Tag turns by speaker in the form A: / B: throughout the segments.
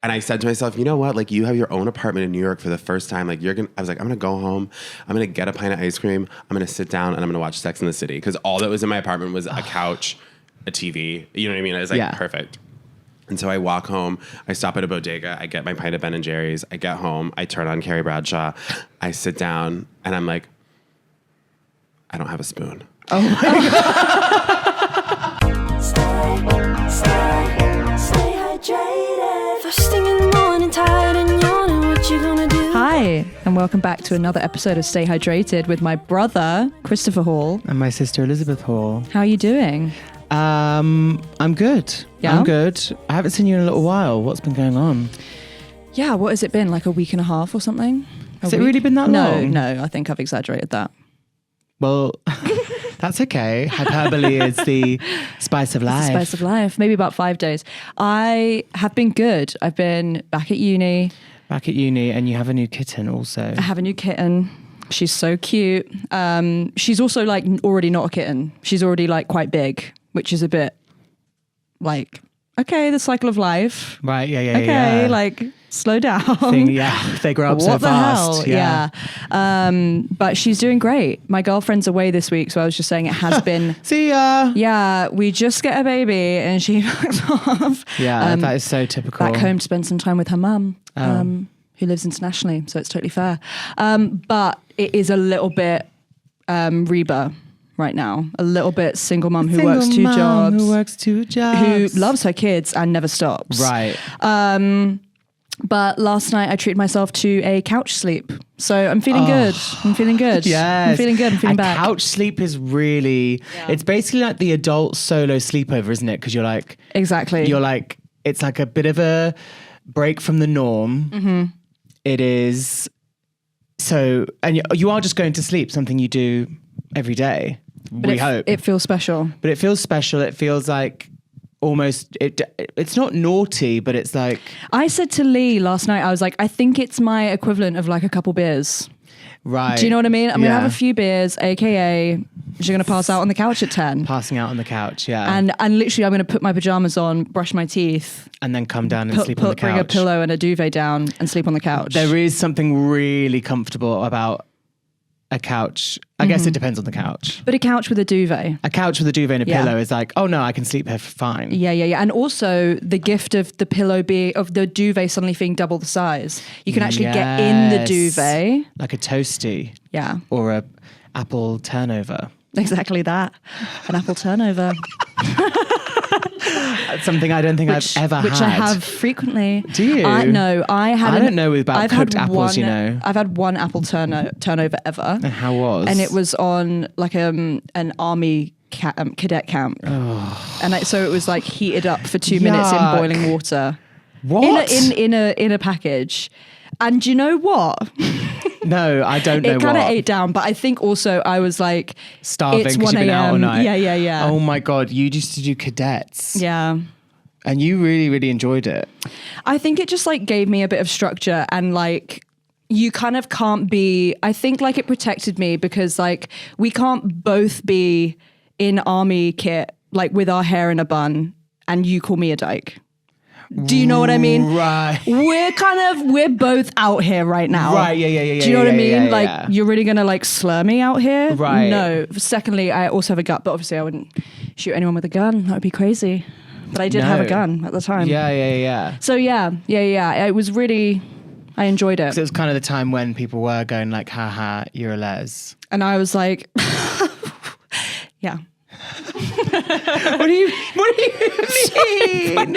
A: And I said to myself, you know what? Like, you have your own apartment in New York for the first time. Like, I was like, I'm going to go home. I'm going to get a pint of ice cream. I'm going to sit down and I'm going to watch Sex in the City. Because all that was in my apartment was a couch, a TV. You know what I mean? I was like, perfect. And so I walk home. I stop at a bodega. I get my pint of Ben & Jerry's. I get home. I turn on Carrie Bradshaw. I sit down and I'm like, I don't have a spoon.
B: Oh my God.
C: Stay hydrated. First thing in the morning, tired and yawning. What you gonna do?
B: Hi, and welcome back to another episode of Stay Hydrated with my brother, Christopher Hall.
D: And my sister, Elizabeth Hall.
B: How are you doing?
D: I'm good.
B: Yeah?
D: I'm good. I haven't seen you in a little while. What's been going on?
B: Yeah, what has it been? Like a week and a half or something?
D: Has it really been that long?
B: No, I think I've exaggerated that.
D: Well, that's okay. Hyperbole is the spice of life.
B: It's the spice of life. Maybe about 5 days. I have been good. I've been back at uni.
D: Back at uni, and you have a new kitten also.
B: I have a new kitten. She's so cute. She's also like already not a kitten. She's already like quite big, which is a bit like, okay, the cycle of life.
D: Right, yeah.
B: Okay, like slow down.
D: They grow up so fast.
B: What the hell? Yeah. But she's doing great. My girlfriend's away this week, so I was just saying it has been.
D: See ya.
B: Yeah, we just get a baby and she fucks off.
D: Yeah, that is so typical.
B: Back home to spend some time with her mum, who lives internationally, so it's totally fair. But it is a little bit Reba right now. A little bit single mum who works two jobs. Who loves her kids and never stops.
D: Right.
B: But last night I treated myself to a couch sleep. So I'm feeling good. I'm feeling good.
D: Yes.
B: I'm feeling good. I'm feeling back.
D: Couch sleep is really, it's basically like the adult solo sleepover, isn't it? Because you're like,
B: exactly.
D: It's like a bit of a break from the norm.
B: Mm-hmm.
D: It is. So, and you are just going to sleep, something you do every day. We hope.
B: It feels special.
D: But it feels special. It feels like almost, it's not naughty, but it's like.
B: I said to Lee last night, I was like, I think it's my equivalent of like a couple beers.
D: Right.
B: Do you know what I mean? I'm going to have a few beers, aka you're going to pass out on the couch at 10.
D: Passing out on the couch, yeah.
B: And literally I'm going to put my pajamas on, brush my teeth.
D: And then come down and sleep on the couch.
B: Bring a pillow and a duvet down and sleep on the couch.
D: There is something really comfortable about a couch. I guess it depends on the couch.
B: But a couch with a duvet.
D: A couch with a duvet and a pillow is like, oh no, I can sleep here fine.
B: Yeah. And also the gift of the pillow of the duvet suddenly being double the size. You can actually get in the duvet.
D: Like a toasty.
B: Yeah.
D: Or a apple turnover.
B: Exactly that. An apple turnover.
D: That's something I don't think I've ever had.
B: Which I have frequently.
D: Do you?
B: No, I haven't.
D: I don't know about cooked apples, you know.
B: I've had one apple turnover ever.
D: And how was?
B: And it was on like an army cadet camp. Oh. And so it was like heated up for 2 minutes in boiling water.
D: What?
B: In a package. And you know what?
D: No, I don't know what.
B: It kind of ate down, but I think also I was like
D: starving
B: it's
D: because
B: 1
D: you've been out all night.
B: Yeah.
D: Oh my God, you used to do cadets.
B: Yeah.
D: And you really, really enjoyed it.
B: I think it just like gave me a bit of structure and like you kind of can't be, I think like it protected me because like we can't both be in army kit like with our hair in a bun and you call me a dyke. Do you know what I mean?
D: Right.
B: We're both out here right now.
D: Right, yeah.
B: Do you know what I mean?
D: Yeah,
B: like, you're really going to like slur me out here?
D: Right.
B: No. Secondly, I also have a gun, but obviously I wouldn't shoot anyone with a gun. That would be crazy. But I did have a gun at the time.
D: Yeah.
B: So yeah. It was really, I enjoyed it.
D: So it was kind of the time when people were going like, haha, you're a les.
B: And I was like, yeah.
D: What do you mean?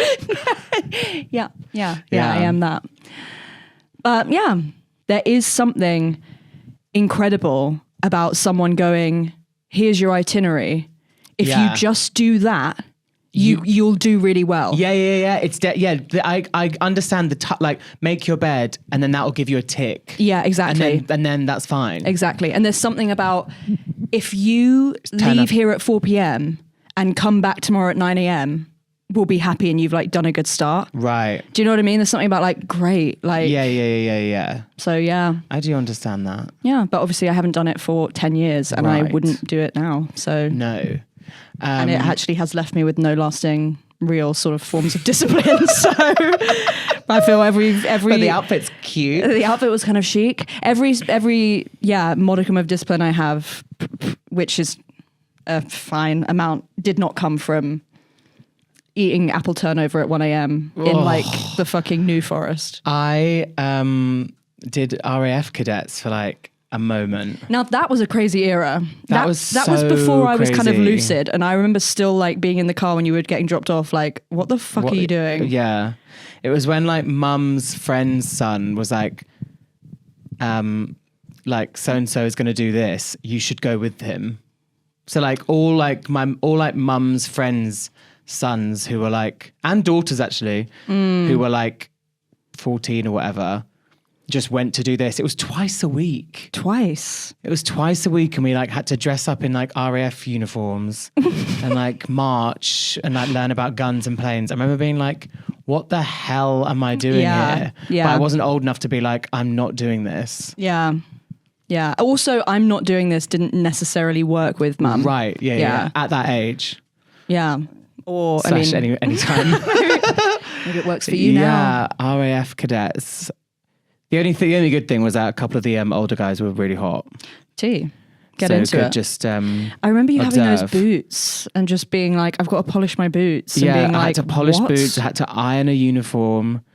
B: Yeah, I am that. But yeah, there is something incredible about someone going, here's your itinerary. If you just do that, you'll do really well.
D: Yeah. It's I understand like make your bed and then that'll give you a tick.
B: Yeah, exactly.
D: And then that's fine.
B: Exactly. And there's something about if you leave here at 4 p.m. and come back tomorrow at 9 a.m., we'll be happy and you've like done a good start.
D: Right.
B: Do you know what I mean? There's something about like great. Like
D: Yeah.
B: So yeah.
D: I do understand that.
B: Yeah, but obviously I haven't done it for 10 years and I wouldn't do it now. So
D: no.
B: And it actually has left me with no lasting real sort of forms of discipline. So I feel every
D: But the outfit's cute.
B: the outfit was kind of chic. Every modicum of discipline I have, which is a fine amount, did not come from eating apple turnover at 1 a.m. in like the fucking New Forest.
D: I did RAF cadets for like a moment.
B: Now that was a crazy era.
D: That was
B: was before I was kind of
D: crazy.
B: lucid, and I remember still like being in the car when you were getting dropped off. Like, what the fuck are you doing?
D: Yeah, it was when like mum's friend's son was like so and so is going to do this. You should go with him. So like all mum's friends' sons who were like, and daughters actually, who were like 14 or whatever, just went to do this. It was twice a week.
B: Twice.
D: It was twice a week, and we like had to dress up in like RAF uniforms and like march and like learn about guns and planes. I remember being like, what the hell am I doing here?
B: Yeah.
D: But I wasn't old enough to be like, I'm not doing this.
B: Yeah. Yeah. Also, I'm not doing this didn't necessarily work with mum.
D: Right. Yeah. At that age.
B: Yeah. Or
D: Slash any time.
B: maybe it works for you now.
D: Yeah. RAF cadets. The only good thing was that a couple of the older guys were really hot.
B: Get
D: so
B: into
D: could
B: it.
D: Just
B: I remember you having those
D: observe.
B: boots and just being like, I've got to polish my boots. And
D: Yeah,
B: being
D: I
B: like,
D: had to polish
B: what?
D: boots. I had to iron a uniform.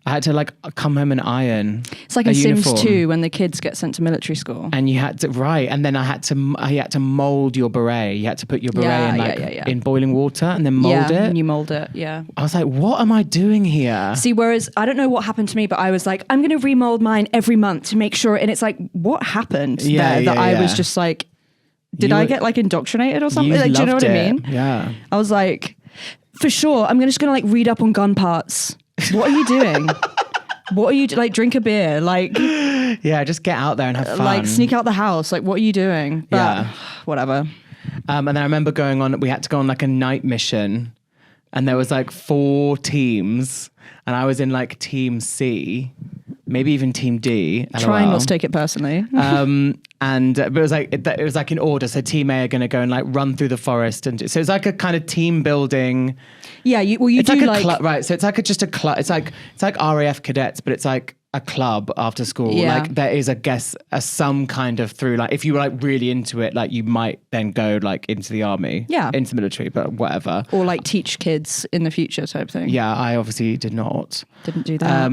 D: I had to like come home and iron.
B: It's like
D: a
B: in Sims
D: uniform.
B: 2 when the kids get sent to military school.
D: And you had to and then I had to mold your beret. You had to put your beret in boiling water and then mold it.
B: And you mold it. Yeah.
D: I was like, what am I doing here?
B: See, whereas I don't know what happened to me, but I was like, I'm going to remold mine every month to make sure. And it's like, what happened there that I was just like, did I get like indoctrinated or something? Like, do you know what I mean?
D: Yeah.
B: I was like, for sure, I'm just going to like read up on gun parts. What are you doing? What are you like? Drink a beer, like
D: Yeah, just get out there and have fun.
B: like sneak out the house. Like, what are you doing? But,
D: Yeah.
B: whatever.
D: And then I remember we had to go on like a night mission, and there was like 4 teams, and I was in like team C, maybe even team D.
B: Trying
D: LOL.
B: not to take it personally.
D: But it was like in order. So team A are going to go and like run through the forest, and so it's like a kind of team building.
B: Yeah, you
D: It's
B: do
D: like a
B: like
D: club, right? So it's like just a club. It's like RAF cadets, but it's like a club after school.
B: Yeah.
D: Like there is, I guess, some kind of through. Like if you were like really into it, like you might then go like into the army, into the military, but whatever.
B: or like teach kids in the future type thing.
D: Yeah, I obviously did not.
B: Didn't do that.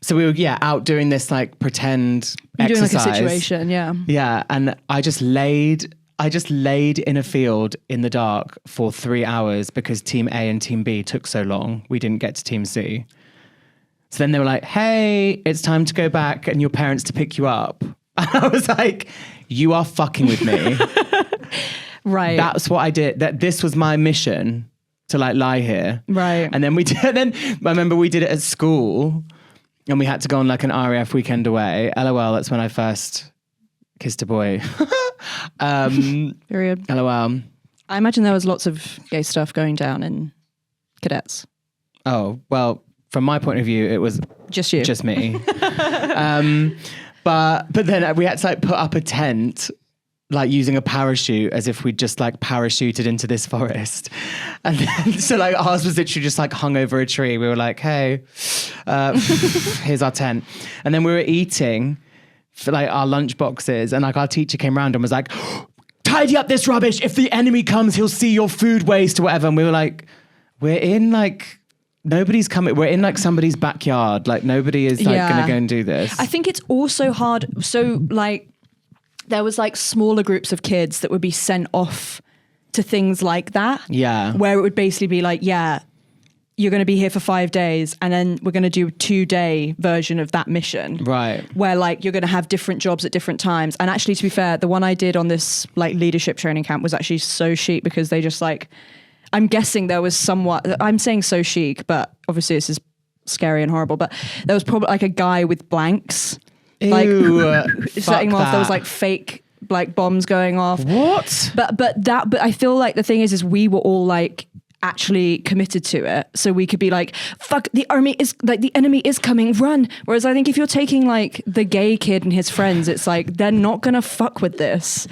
D: So we were out doing this like pretend
B: You're doing
D: exercise.
B: like a situation, yeah.
D: Yeah, and I just laid in a field in the dark for 3 hours because team A and team B took so long. We didn't get to team C. So then they were like, hey, it's time to go back and your parents to pick you up. And I was like, you are fucking with me.
B: Right.
D: That's what I did. This was my mission, to like lie here.
B: Right.
D: And then I remember we did it at school, and we had to go on like an RAF weekend away. LOL, that's when I first kissed a boy.
B: Period.
D: LOL.
B: I imagine there was lots of gay stuff going down in cadets.
D: Oh, well, from my point of view, it was
B: Just you.
D: just me. But then we had to like put up a tent, like using a parachute, as if we'd just like parachuted into this forest. And then, so like ours was literally just like hung over a tree. We were like, hey, here's our tent. And then we were eating for like our lunch boxes, and like our teacher came around and was like, tidy up this rubbish. If the enemy comes, he'll see your food waste or whatever. And we were like, we're in like, nobody's coming. We're in like somebody's backyard. Like nobody is like going to go and do this.
B: I think it's also hard. So like there was like smaller groups of kids that would be sent off to things like that.
D: Yeah.
B: Where it would basically be like, yeah, you're going to be here for 5 days and then we're going to do a 2-day version of that mission.
D: Right.
B: Where like you're going to have different jobs at different times. And actually, to be fair, the one I did on this like leadership training camp was actually so chic because they just like, I'm guessing there was somewhat, I'm saying so chic, but obviously this is scary and horrible, but there was probably like a guy with blanks. Like setting off, there was like fake like bombs going off.
D: What?
B: But I feel like the thing is we were all like actually committed to it. So we could be like, fuck, the enemy is coming, run. Whereas I think if you're taking like the gay kid and his friends, it's like, they're not gonna fuck with this.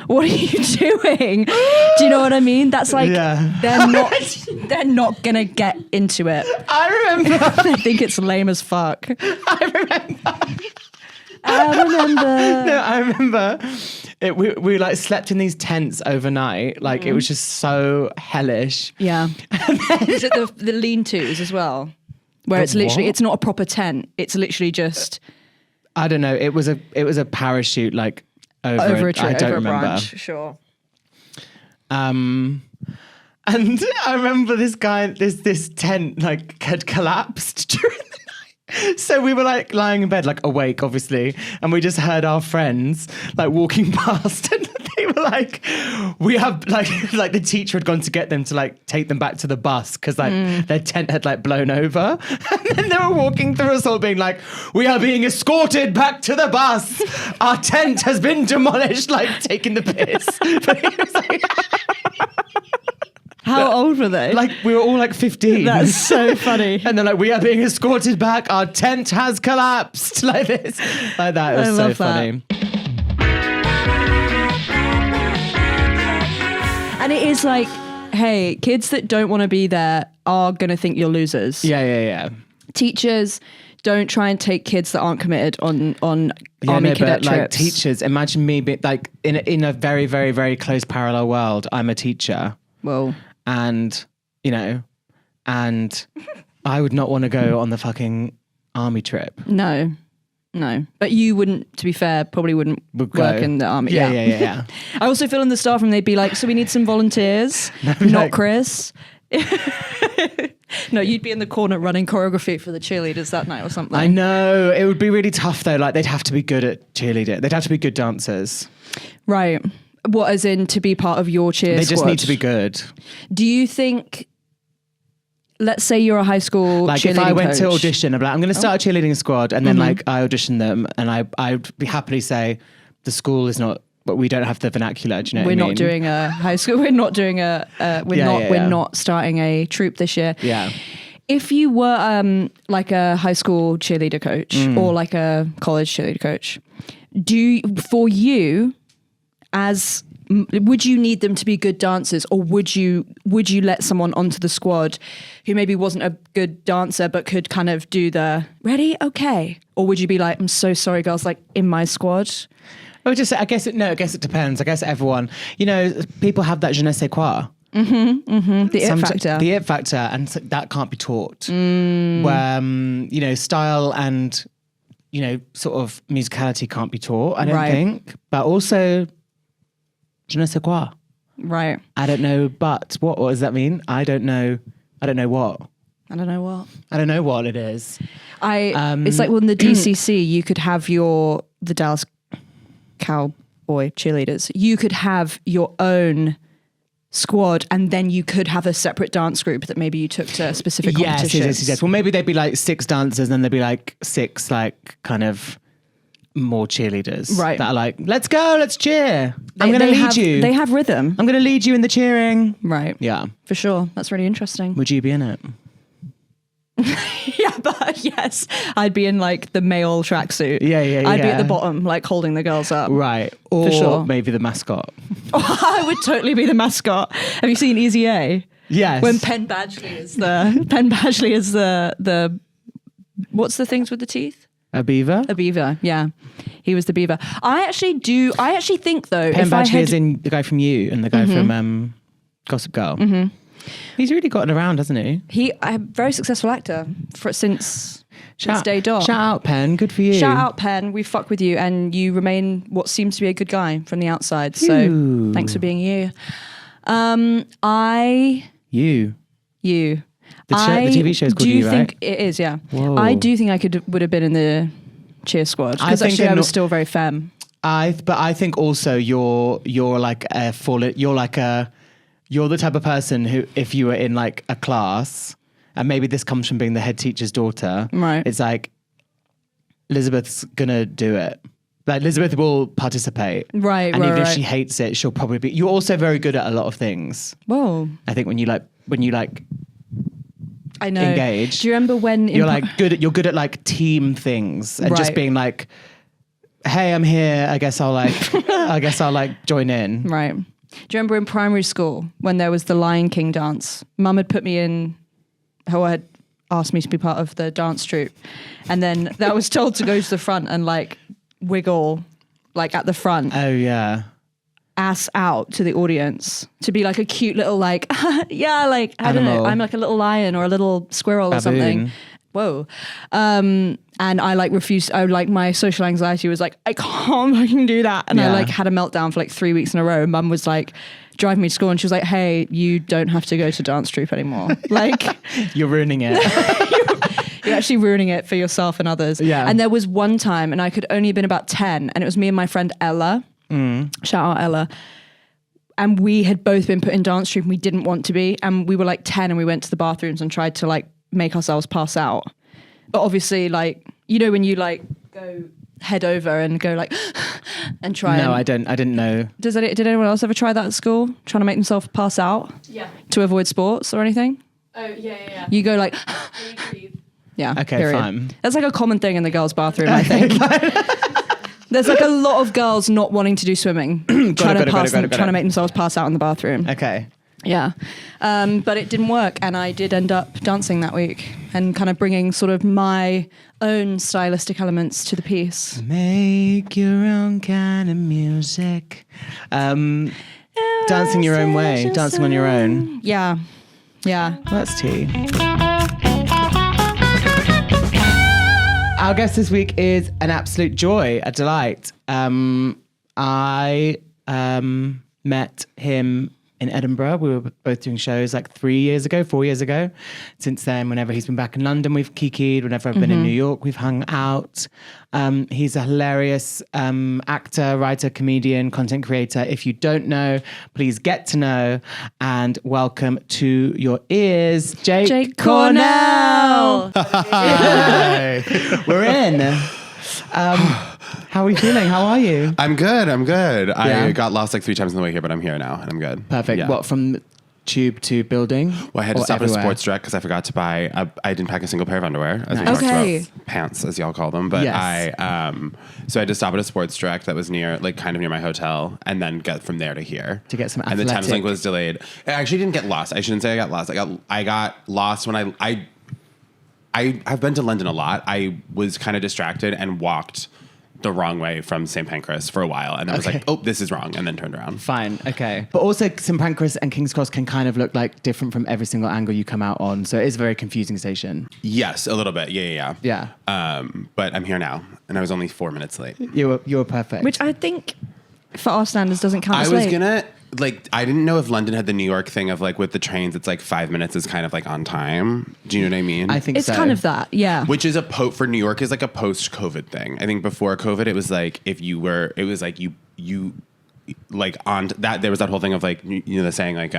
B: What are you doing? Do you know what I mean? That's like, they're not gonna get into it.
D: I remember.
B: I think it's lame as fuck.
D: I remember.
B: No,
D: I remember. We like slept in these tents overnight. Like it was just so hellish.
B: Yeah. Is it the lean-tos as well? Where it's literally, it's not a proper tent. It's literally just.
D: I don't know. It was a parachute like over a tree. I don't remember.
B: Branch, sure.
D: And I remember this guy, this tent like had collapsed during the night. So we were like lying in bed, like awake, obviously, and we just heard our friends like walking past, and they were like, "We have like the teacher had gone to get them to like take them back to the bus because like their tent had like blown over, and then they were walking through us all, being like, "We are being escorted back to the bus. Our tent has been demolished," like taking the piss. But it was like.
B: How old were they?
D: Like we were all like 15.
B: That's so funny.
D: And they're like, "We are being escorted back. Our tent has collapsed." Like this, like that. It was so funny.
B: And it is like, hey, kids that don't want to be there are gonna think you're losers.
D: Yeah.
B: Teachers, don't try and take kids that aren't committed on army cadet trips.
D: Like teachers, imagine me being like in a very, very, very close parallel world. I'm a teacher.
B: Well.
D: And, you know, and I would not want to go on the fucking army trip.
B: No. But you wouldn't, to be fair, probably wouldn't work in the army.
D: Yeah.
B: I also feel in the staff room, they'd be like, so we need some volunteers, not
D: like,
B: Chris. No, you'd be in the corner running choreography for the cheerleaders that night or something.
D: I know. It would be really tough though. Like they'd have to be good at cheerleading. They'd have to be good dancers.
B: Right. What, as in to be part of your cheer
D: squad? They just need to be good.
B: Do you think, let's say you're a high school
D: like
B: cheerleading
D: if I went
B: coach.
D: to audition, I'd be like, I'm going to start a cheerleading squad, and then like I audition them, and I'd be happily say the school is not, but we don't have the vernacular. Do you know
B: we're
D: what I mean?
B: not doing a high school. We're not doing we're not starting a troupe this year.
D: Yeah.
B: If you were like a high school cheerleader coach or like a college cheerleader coach, would you need them to be good dancers, or would you let someone onto the squad who maybe wasn't a good dancer but could kind of do the ready, okay? Or would you be like, I'm so sorry, girls, like in my squad?
D: I guess it depends. I guess everyone, you know, people have that je ne sais quoi.
B: The it factor.
D: The it factor, and that can't be taught. Where you know, style and you know, sort of musicality can't be taught. I don't think, but also. Je ne sais quoi.
B: Right.
D: I don't know, but what does that mean? I don't know what.
B: I don't know what
D: it is.
B: It's like in the DCC, you could have the Dallas Cowboy cheerleaders. You could have your own squad, and then you could have a separate dance group that maybe you took to specific competitions.
D: Yes. Well, maybe they'd be like 6 dancers, and then there'd be like 6 like kind of more cheerleaders,
B: right?
D: That are like, let's go, let's cheer. I'm going to lead you.
B: They have rhythm.
D: I'm going to lead you in the cheering.
B: Right.
D: Yeah.
B: For sure. That's really interesting.
D: Would you be in it?
B: Yeah, but yes, I'd be in like the male tracksuit.
D: Yeah.
B: I'd be at the bottom, like holding the girls up.
D: Right. Or
B: for sure.
D: Maybe the mascot.
B: I would totally be the mascot. Have you seen Easy A?
D: Yes.
B: When Penn Badgley is the what's the things with the teeth?
D: A beaver?
B: A beaver, yeah. He was the beaver. I actually think though,
D: Penn Badgley is in the guy from You and the guy from Gossip Girl. Mm-hmm. He's really gotten around, hasn't he?
B: He a very successful actor since day dot.
D: Shout out Penn, good for you.
B: Shout out Penn, we fuck with you, and you remain what seems to be a good guy from the outside. So thanks for being you. You.
D: The TV show's called You, right?
B: I do think it is, yeah.
D: Whoa.
B: I do think I would have been in the cheer squad because actually I was still very femme.
D: But I think also you're the type of person who, if you were in like a class, and maybe this comes from being the head teacher's daughter,
B: right?
D: It's like Elizabeth's gonna do it. Like Elizabeth will participate,
B: right?
D: And even if she hates it, she'll probably be. You're also very good at a lot of things.
B: Whoa!
D: I think when you like when you like
B: I know.
D: engage.
B: Do you remember when
D: you're good at like team things and just
B: Right.
D: being like, hey, I'm here. I guess I'll like join in.
B: Right. Do you remember in primary school when there was the Lion King dance? Mum had put me in, or had asked me to be part of the dance troupe. And then I was told to go to the front and like wiggle like at the front,
D: Oh yeah.
B: ass out to the audience, to be like a cute little like, yeah, like, I don't know,
D: Animal.
B: I'm like a little lion or a little squirrel or something.
D: Baboon.
B: Whoa. And I like refused, my social anxiety was like, I can't fucking do that. And I
D: Yeah.
B: like had a meltdown for like 3 weeks in a row. Mum was like driving me to school and she was like, hey, you don't have to go to dance troupe anymore. Like
D: You're ruining it.
B: you're actually ruining it for yourself and others.
D: Yeah.
B: And there was one time and I could only have been about 10 and it was me and my friend Ella. Shout out Ella. And we had both been put in dance troupe and we didn't want to be. And we were like 10 and we went to the bathrooms and tried to like make ourselves pass out. But obviously, like, you know, when you like go head over and go like and try.
D: No,
B: and,
D: I didn't know.
B: did anyone else ever try that at school? Trying to make themselves pass out?
E: Yeah.
B: To avoid sports or anything?
E: Oh, yeah.
B: You go like,
E: You breathe.
B: yeah.
D: Okay,
B: period.
D: fine.
B: That's like a common thing in the girls' bathroom, I think. There's like a lot of girls not wanting to do swimming, trying to make themselves pass out in the bathroom.
D: Okay.
B: Yeah. But it didn't work. And I did end up dancing that week and kind of bringing sort of my own stylistic elements to the piece.
D: Make your own kind of music. Dancing your own way, dancing on your own.
B: Yeah. Yeah.
D: That's tea. Our guest this week is an absolute joy, a delight. I met him in Edinburgh. We were both doing shows like 4 years ago. Since then, whenever he's been back in London, we've kikied. Whenever I've been in New York, we've hung out. He's a hilarious actor, writer, comedian, content creator. If you don't know, please get to know and welcome to your ears, Jake
B: Cornell.
D: Hi. We're in. How are we feeling? How are you?
A: I'm good.
D: Yeah.
A: I got lost like 3 times on the way here, but I'm here now and I'm good.
D: Perfect.
A: Yeah.
D: What, from tube to building?
A: Well, I had to
D: Or
A: stop at a
D: everywhere?
A: sports direct because I forgot to buy. I didn't pack a single pair of underwear, as we
D: Nice.
A: talked
B: Okay.
A: about, pants, as y'all call them. But
D: Yes.
A: so I had to stop at a sports direct that was near, like, kind of near my hotel, and then get from there to here
D: To get some
A: And the Thames
D: athletic-
A: Link was delayed. I actually didn't get lost. I shouldn't say I got lost. I got lost when I've been to London a lot. I was kind of distracted and walked the wrong way from St. Pancras for a while, and I was
D: Okay.
A: like, "Oh, this is wrong," and then turned around.
D: Fine, okay. But also St. Pancras and King's Cross can kind of look like different from every single angle you come out on. So it is a very confusing station.
A: Yes, a little bit. Yeah.
D: Yeah.
A: But I'm here now, and I was only 4 minutes late.
D: You were perfect.
B: Which I think for our standards doesn't count as
A: I was
B: late.
A: gonna I didn't know if London had the New York thing of like with the trains, it's like 5 minutes is kind of like on time. Do you know what I mean?
D: I think
B: It's
D: so.
B: kind of that, yeah.
A: Which is for New York is like a post-COVID thing. I think before COVID, it was like it was like you like on that there was that whole thing of like you know the saying like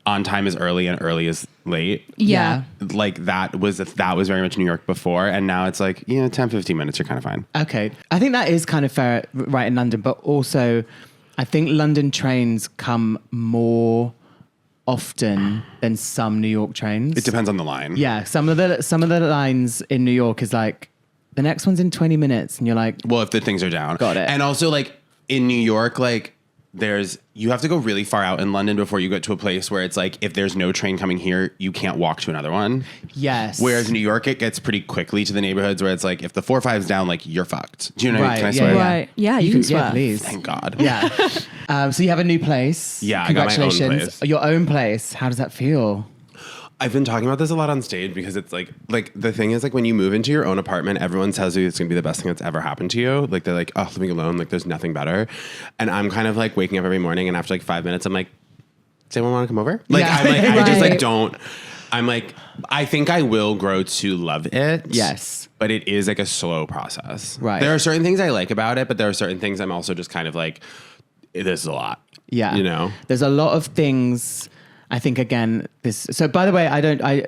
A: on time is early and early is late.
B: Yeah.
A: Like that was very much New York before, and now it's like 10, 15 minutes you're kind of fine.
D: Okay. I think that is kind of fair right in London, but also I think London trains come more often than some New York trains.
A: It depends on the line.
D: Yeah, some of the lines in New York is like the next one's in 20 minutes and you're like,
A: Well, if the things are down.
D: Got it.
A: And also like in New York, like you have to go really far out in London before you get to a place where it's like, if there's no train coming here, you can't walk to another one.
D: yes.
A: Whereas New York, it gets pretty quickly to the neighborhoods where it's like, if the 4-5's down, like you're fucked. Do you know what I mean? Can I
D: Right,
A: swear?
D: yeah.
B: Right. Yeah, you can swear.
D: Yeah, please.
A: Thank God.
D: Yeah. So you have a new place.
A: Yeah, I got my own
D: Congratulations.
A: place.
D: Your own place. How does that feel?
A: I've been talking about this a lot on stage because it's like the thing is like when you move into your own apartment, everyone tells you it's gonna be the best thing that's ever happened to you. Like they're like, oh, living alone, like there's nothing better. And I'm kind of like waking up every morning and after like 5 minutes, I'm like, does anyone want to come over? Like
D: Yeah.
A: I'm like, I just like
B: Right.
A: don't. I'm like, I think I will grow to love it.
D: Yes.
A: But it is like a slow process.
D: Right.
A: There are certain things I like about it, but there are certain things I'm also just kind of like, this is a lot.
D: Yeah.
A: You know?
D: There's a lot of things. I think again, so by the way,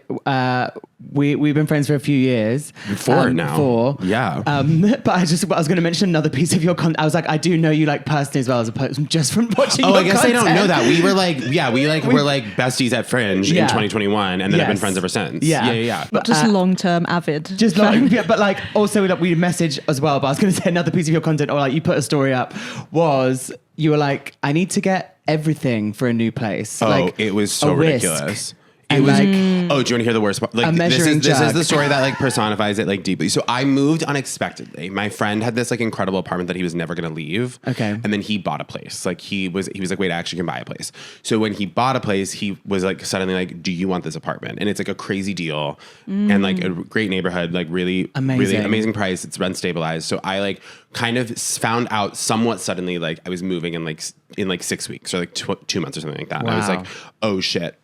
D: we've been friends for a few years.
A: Four now.
D: Four.
A: Yeah.
D: But I was going to mention another piece of your content. I was like, I do know you like personally as well as opposed just from watching your
A: I guess
D: content.
A: I don't know that. We were like, we're like besties at Fringe in
D: Yeah.
A: 2021 and then have been
D: Yes.
A: friends ever since.
D: Yeah.
A: Yeah.
B: Not just long-term avid.
D: Just like, yeah, but like also like we message as well. But I was going to say another piece of your content, or like you put a story up, was you were like, I need to get everything for a new place.
A: Oh,
D: like,
A: it was so
D: a whisk.
A: ridiculous.
D: And
A: It was
D: like,
A: oh, do you want to hear the worst part? Like this
D: measuring
A: is
D: jug.
A: the story that like personifies it like deeply. So I moved unexpectedly. My friend had this like incredible apartment that he was never going to leave.
D: Okay.
A: And then he bought a place. Like he was like, wait, I actually can buy a place. So when he bought a place, he was like suddenly like, do you want this apartment? And it's like a crazy deal and like a great neighborhood, like really amazing price. It's rent stabilized. So I like kind of found out somewhat suddenly, like I was moving in like 6 weeks or like 2 months or something like that. And I was
D: Wow.
A: like, oh shit.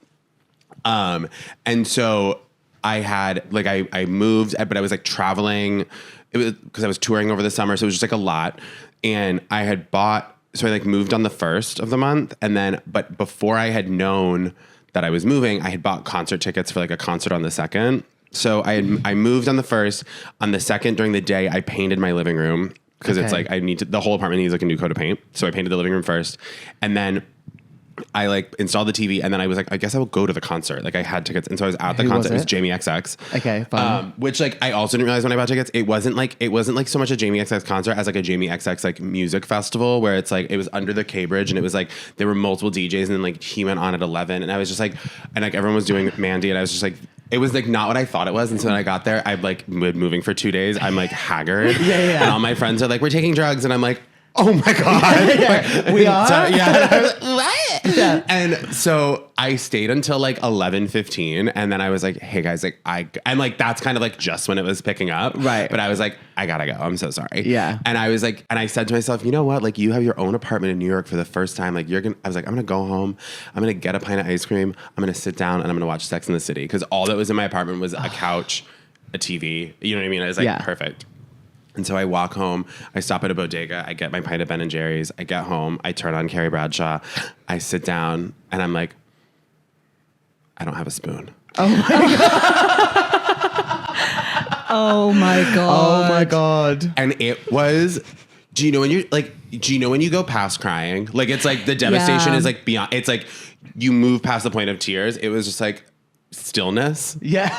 A: And so I had like, I moved, but I was like traveling. It was because I was touring over the summer. So it was just like a lot. And I had bought, so I like moved on the 1st of the month. And then, but before I had known that I was moving, I had bought concert tickets for like a concert on the 2nd. So I moved on the 1st. On the 2nd during the day, I painted my living room because it's
D: Okay.
A: like, the whole apartment needs like a new coat of paint. So I painted the living room first. And then I like installed the TV, and then I was like, I guess I will go to the concert. Like I had tickets, and so I was at the
D: Who
A: concert.
D: was
A: It was
D: it?
A: Jamie XX.
D: Okay, fine.
A: Which like I also didn't realize when I bought tickets, it wasn't like so much a Jamie XX concert as like a Jamie XX like music festival where it's like it was under the K Bridge, and it was like there were multiple DJs, and then like he went on at 11, and I was just like, and like everyone was doing Mandy, and I was just like. It was like not what I thought it was. And so when I got there, I've like been moving for 2 days. I'm like haggard.
D: Yeah.
A: And all my friends are like, we're taking drugs. And I'm like, oh my God. Like,
D: We are?
A: So, yeah. And I was like, what? Yeah. And so I stayed until like 11:15. And then I was like, hey guys, like and like, that's kind of like just when it was picking up.
D: Right.
A: But I was like, I gotta go. I'm so sorry.
D: Yeah.
A: And I was like, and I said to myself, you know what? Like you have your own apartment in New York for the first time. Like I was like, I'm gonna go home. I'm gonna get a pint of ice cream. I'm gonna sit down and I'm gonna watch Sex in the City. Cause all that was in my apartment was a couch, a TV. You know what I mean? I was like,
D: Yeah.
A: perfect. And so I walk home, I stop at a bodega, I get my pint of Ben & Jerry's, I get home, I turn on Carrie Bradshaw, I sit down, and I'm like, I don't have a spoon.
B: Oh my God.
D: Oh my God.
A: And it was, do you know when you go past crying? Like, it's like the devastation
B: Yeah.
A: is like beyond, it's like you move past the point of tears. It was just like stillness.
D: Yeah.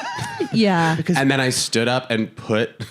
B: Yeah.
A: And then I stood up and put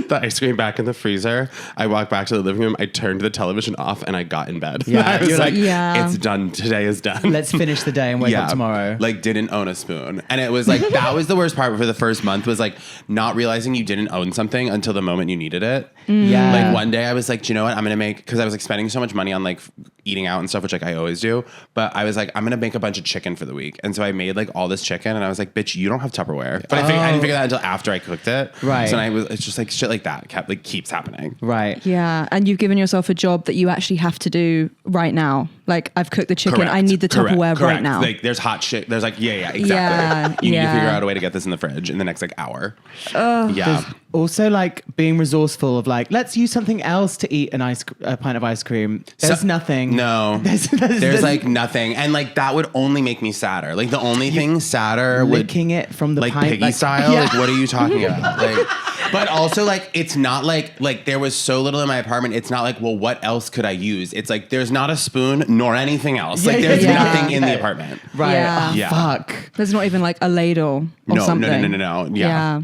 A: the ice cream back in the freezer. I walked back to the living room. I turned the television off and I got in bed.
D: Yeah,
A: I was
D: you're
A: like,
D: like,
B: yeah.
A: it's done. Today is done.
D: Let's finish the day and wake up tomorrow.
A: Like didn't own a spoon. And it was like, that was the worst part for the first month was like not realizing you didn't own something until the moment you needed it.
D: Yeah.
A: Like one day I was like, do you know what? I'm going to make, cause I was like spending so much money on like eating out and stuff, which like I always do. But I was like, I'm going to make a bunch of chicken for the week. And so I made like all this chicken and I was like, bitch, you don't have Tupperware. But I didn't figure that until after I cooked it.
D: Right.
A: So it's just like shit like that keeps happening.
D: Right.
B: Yeah. And you've given yourself a job that you actually have to do right now. Like I've cooked the chicken.
A: Correct.
B: I need the Tupperware right
A: Correct.
B: now.
A: Like there's hot shit. There's like, yeah, exactly.
B: Yeah,
A: You need to
B: yeah.
A: figure out a way to get this in the fridge in the next like hour. Yeah.
D: Also, like being resourceful of like, let's use something else to eat a pint of ice cream. There's nothing.
A: No. There's like nothing. And like that would only make me sadder. Like the only thing sadder would
D: licking it from the
A: like
D: pint,
A: piggy
D: like-
A: style.
D: Yeah.
A: Like what are you talking about? Like, but also like it's not like there was so little in my apartment. It's not like, well, what else could I use? It's like there's not a spoon nor anything else. Like there's
B: yeah.
A: nothing in the apartment.
D: Right.
B: Yeah.
D: Oh,
A: Yeah.
D: fuck.
B: There's not even like a ladle or
A: No.
B: something.
A: No. Yeah.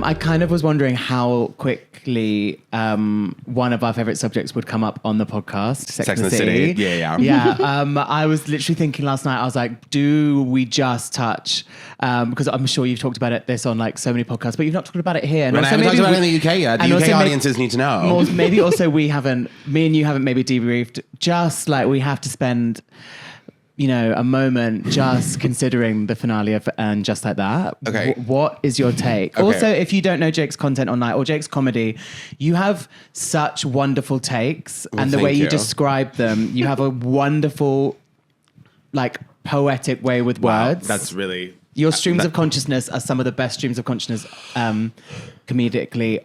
D: I kind of was wondering how quickly one of our favorite subjects would come up on the podcast, Sex and the City.
A: Yeah.
D: Yeah, I was literally thinking last night, I was like, do we just touch, because I'm sure you've talked about this on like so many podcasts, but you've not talked about it here.
A: And I
D: also
A: haven't talked
D: maybe
A: about it in the UK yet. The
D: and
A: UK
D: also
A: audiences need to know.
D: maybe also me and you haven't maybe debriefed, just like we have to spend, you know, a moment just considering the finale of And Just Like That.
A: Okay.
D: What is your take?
A: Okay.
D: Also, if you don't know Jake's content on Night or Jake's comedy, you have such wonderful takes, and the
A: thank
D: way you
A: you.
D: describe them, you have a wonderful, like, poetic way with
A: Wow,
D: words.
A: that's really
D: Your streams of consciousness are some of the best streams of consciousness comedically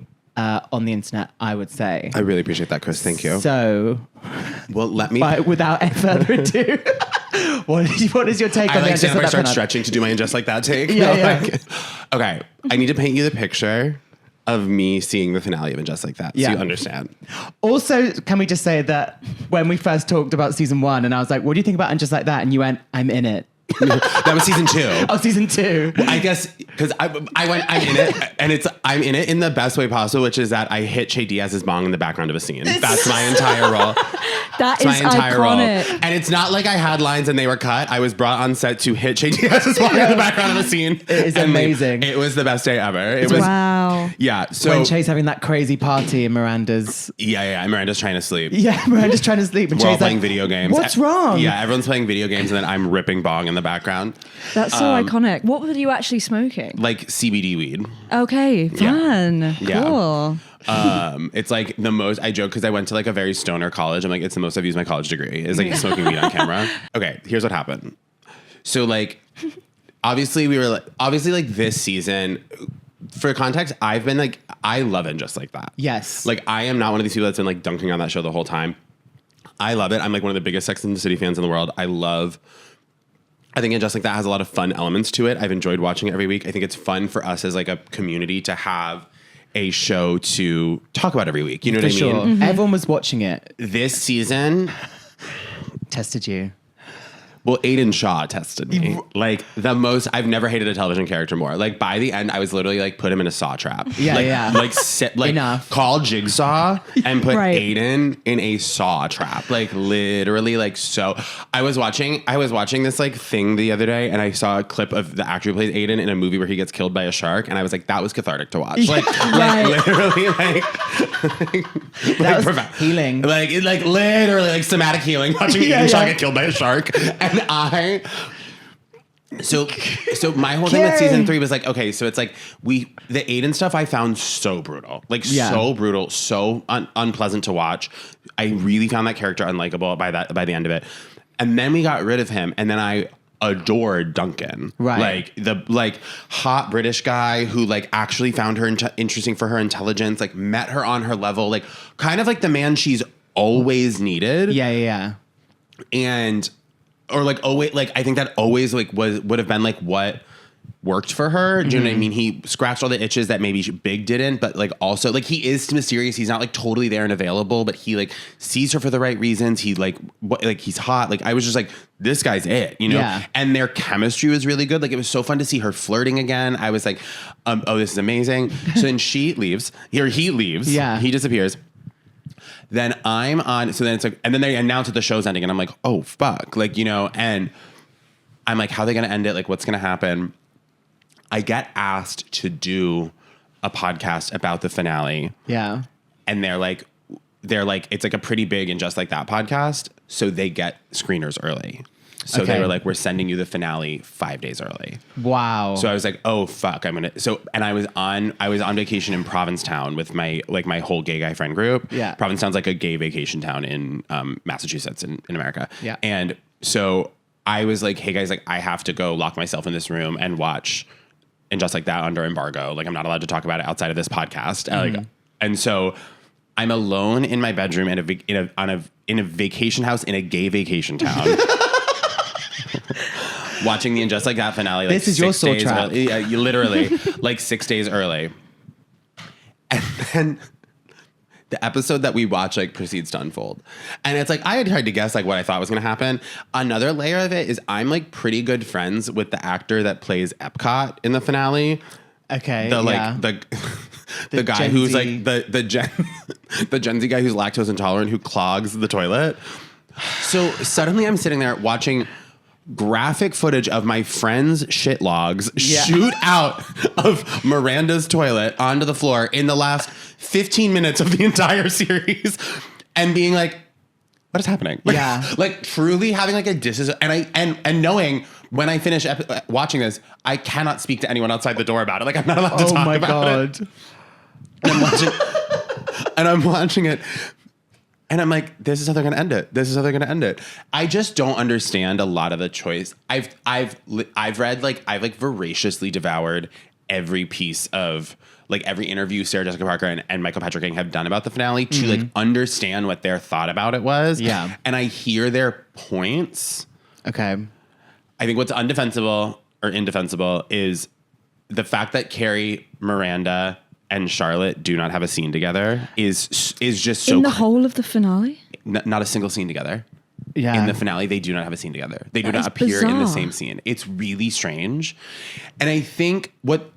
D: on the internet, I would say.
A: I really appreciate that, Chris. Thank you.
D: So,
A: Well, let me.
D: but without any further ado, what is your take
A: I
D: on
A: like
D: the
A: stand up and start
D: finale?
A: stretching to do my just like that take.
D: Yeah,
A: No,
D: yeah.
A: like- okay, I need to paint you the picture of me seeing the finale of And Just Like That, so
D: Yeah.
A: you understand.
D: Also, can we just say that when we first talked about season 1, and I was like, "What do you think about And Just Like That?" and you went, "I'm in it."
A: That was season 2.
D: Oh, season 2.
A: I guess because I went, I'm in it, and I'm in it in the best way possible, which is that I hit Che Diaz's bong in the background of a scene. That's my entire role.
B: That
A: That's my
B: is
A: entire
B: iconic.
A: role. And it's not like I had lines and they were cut. I was brought on set to hit Che Diaz's bong in the background of a scene.
D: It is
A: And, like,
D: amazing.
A: it was the best day ever. It was.
B: Wow.
A: Yeah. So
D: When Che's having that crazy party in Miranda's.
A: yeah. Miranda's trying to sleep.
D: Yeah, Miranda's trying to sleep. And
A: We're all
D: Che's
A: playing
D: like,
A: video games.
D: "What's wrong?"
A: Yeah, everyone's playing video games, and then I'm ripping bong in the background,
B: That's so iconic. What were you actually smoking?
A: like CBD weed.
B: Okay, fun.
A: Yeah.
B: Cool.
A: It's like the most, I joke because I went to like a very stoner college. I'm like, it's the most I've used my college degree is like smoking weed on camera. Okay, here's what happened. So like, obviously like this season, for context, I've been like, I love it just like that.
D: Yes.
A: Like I am not one of these people that's been like dunking on that show the whole time. I love it. I'm like one of the biggest Sex and the City fans in the world. I think it just like that has a lot of fun elements to it. I've enjoyed watching it every week. I think it's fun for us as like a community to have a show to talk about every week. You know what I mean?
D: sure.
B: Mm-hmm.
D: Everyone was watching it.
A: This season,
D: Tested you.
A: well, Aiden Shaw tested me. Like the most, I've never hated a television character more. Like by the end, I was literally like, put him in a saw trap.
D: Yeah,
A: like,
D: yeah.
A: Like sit, like
D: Enough.
A: call Jigsaw and put
B: Right.
A: Aiden in a saw trap. Like literally, like so. I was watching this like thing the other day, and I saw a clip of the actor who plays Aiden in a movie where he gets killed by a shark, and I was like, that was cathartic to watch. Like,
B: Right.
A: like literally, like
D: That was
A: profound.
D: healing.
A: Like it, like literally like somatic healing watching
D: Yeah,
A: Aiden Shaw
D: yeah.
A: get killed by a shark. And so my whole thing with
D: Carrie.
A: season 3 was like, okay, so it's like the Aiden stuff I found so brutal. Like
D: Yeah.
A: so brutal, so unpleasant to watch. I really found that character unlikable by the end of it. And then we got rid of him, and then I adored Duncan.
D: Right.
A: Like the hot British guy who like actually found her interesting for her intelligence, like met her on her level, like kind of like the man she's always needed.
D: Yeah.
A: And or like always, like I think that always like would have been like what worked for her. Do you know what I mean? He scratched all the itches that maybe Big didn't, but like also like he is mysterious. He's not like totally there and available, but he like sees her for the right reasons. He like he's hot. Like I was just like, this guy's it, you know?
D: Yeah.
A: And their chemistry was really good. Like it was so fun to see her flirting again. I was like, oh, this is amazing. So then he leaves.
D: Yeah.
A: He disappears. Then I'm on, so then it's like, and then they announce that the show's ending, and I'm like, oh, fuck. Like, you know, and I'm like, how are they going to end it? Like, what's going to happen? I get asked to do a podcast about the finale,
D: Yeah.
A: and they're like, it's like a pretty big And Just Like That podcast. So they get screeners early. So
D: Okay.
A: they were like, we're sending you the finale 5 days early.
D: Wow.
A: So I was like, oh fuck, and I was on vacation in Provincetown with my whole gay guy friend group.
D: Yeah.
A: Provincetown's like a gay vacation town in Massachusetts in America.
D: Yeah.
A: And so I was like, hey guys, like I have to go lock myself in this room and watch And Just Like That under embargo. Like I'm not allowed to talk about it outside of this podcast. Like, and so I'm alone in my bedroom in a vacation house in a gay vacation town. Watching the And Just Like That finale, like
D: This is your
A: 6
D: soul
A: days
D: trap.
A: early. Yeah, you literally like 6 days early. And then the episode that we watch like proceeds to unfold. And it's like I had tried to guess like what I thought was gonna happen. Another layer of it is I'm like pretty good friends with the actor that plays Epcot in the finale.
D: okay.
A: The like
D: yeah.
A: the guy
D: Gen
A: who's
D: Z.
A: like the Gen Z guy who's lactose intolerant who clogs the toilet. So suddenly I'm sitting there watching graphic footage of my friends' shit logs
D: Yeah.
A: shoot out of Miranda's toilet onto the floor in the last 15 minutes of the entire series and being like, what is happening? Like,
D: Yeah.
A: like truly having like a and knowing when I finish watching this, I cannot speak to anyone outside the door about it. Like I'm not allowed to
D: Oh
A: talk
D: my
A: about it.
D: God.
A: And I'm watching it. And I'm like, this is how they're gonna end it. This is how they're gonna end it. I just don't understand a lot of the choice. I've read like I've like voraciously devoured every piece of like every interview Sarah Jessica Parker and Michael Patrick King have done about the finale to like understand what their thought about it was.
D: Yeah.
A: And I hear their points.
D: Okay.
A: I think what's undefensible or indefensible is the fact that Carrie, Miranda, and Charlotte do not have a scene together is just so
B: In the whole of the finale?
A: not a single scene together.
D: Yeah.
A: In the finale, they do not have a scene together. They do
B: That
A: not
B: is
A: appear in the
B: bizarre.
A: same scene. It's really strange. And I think what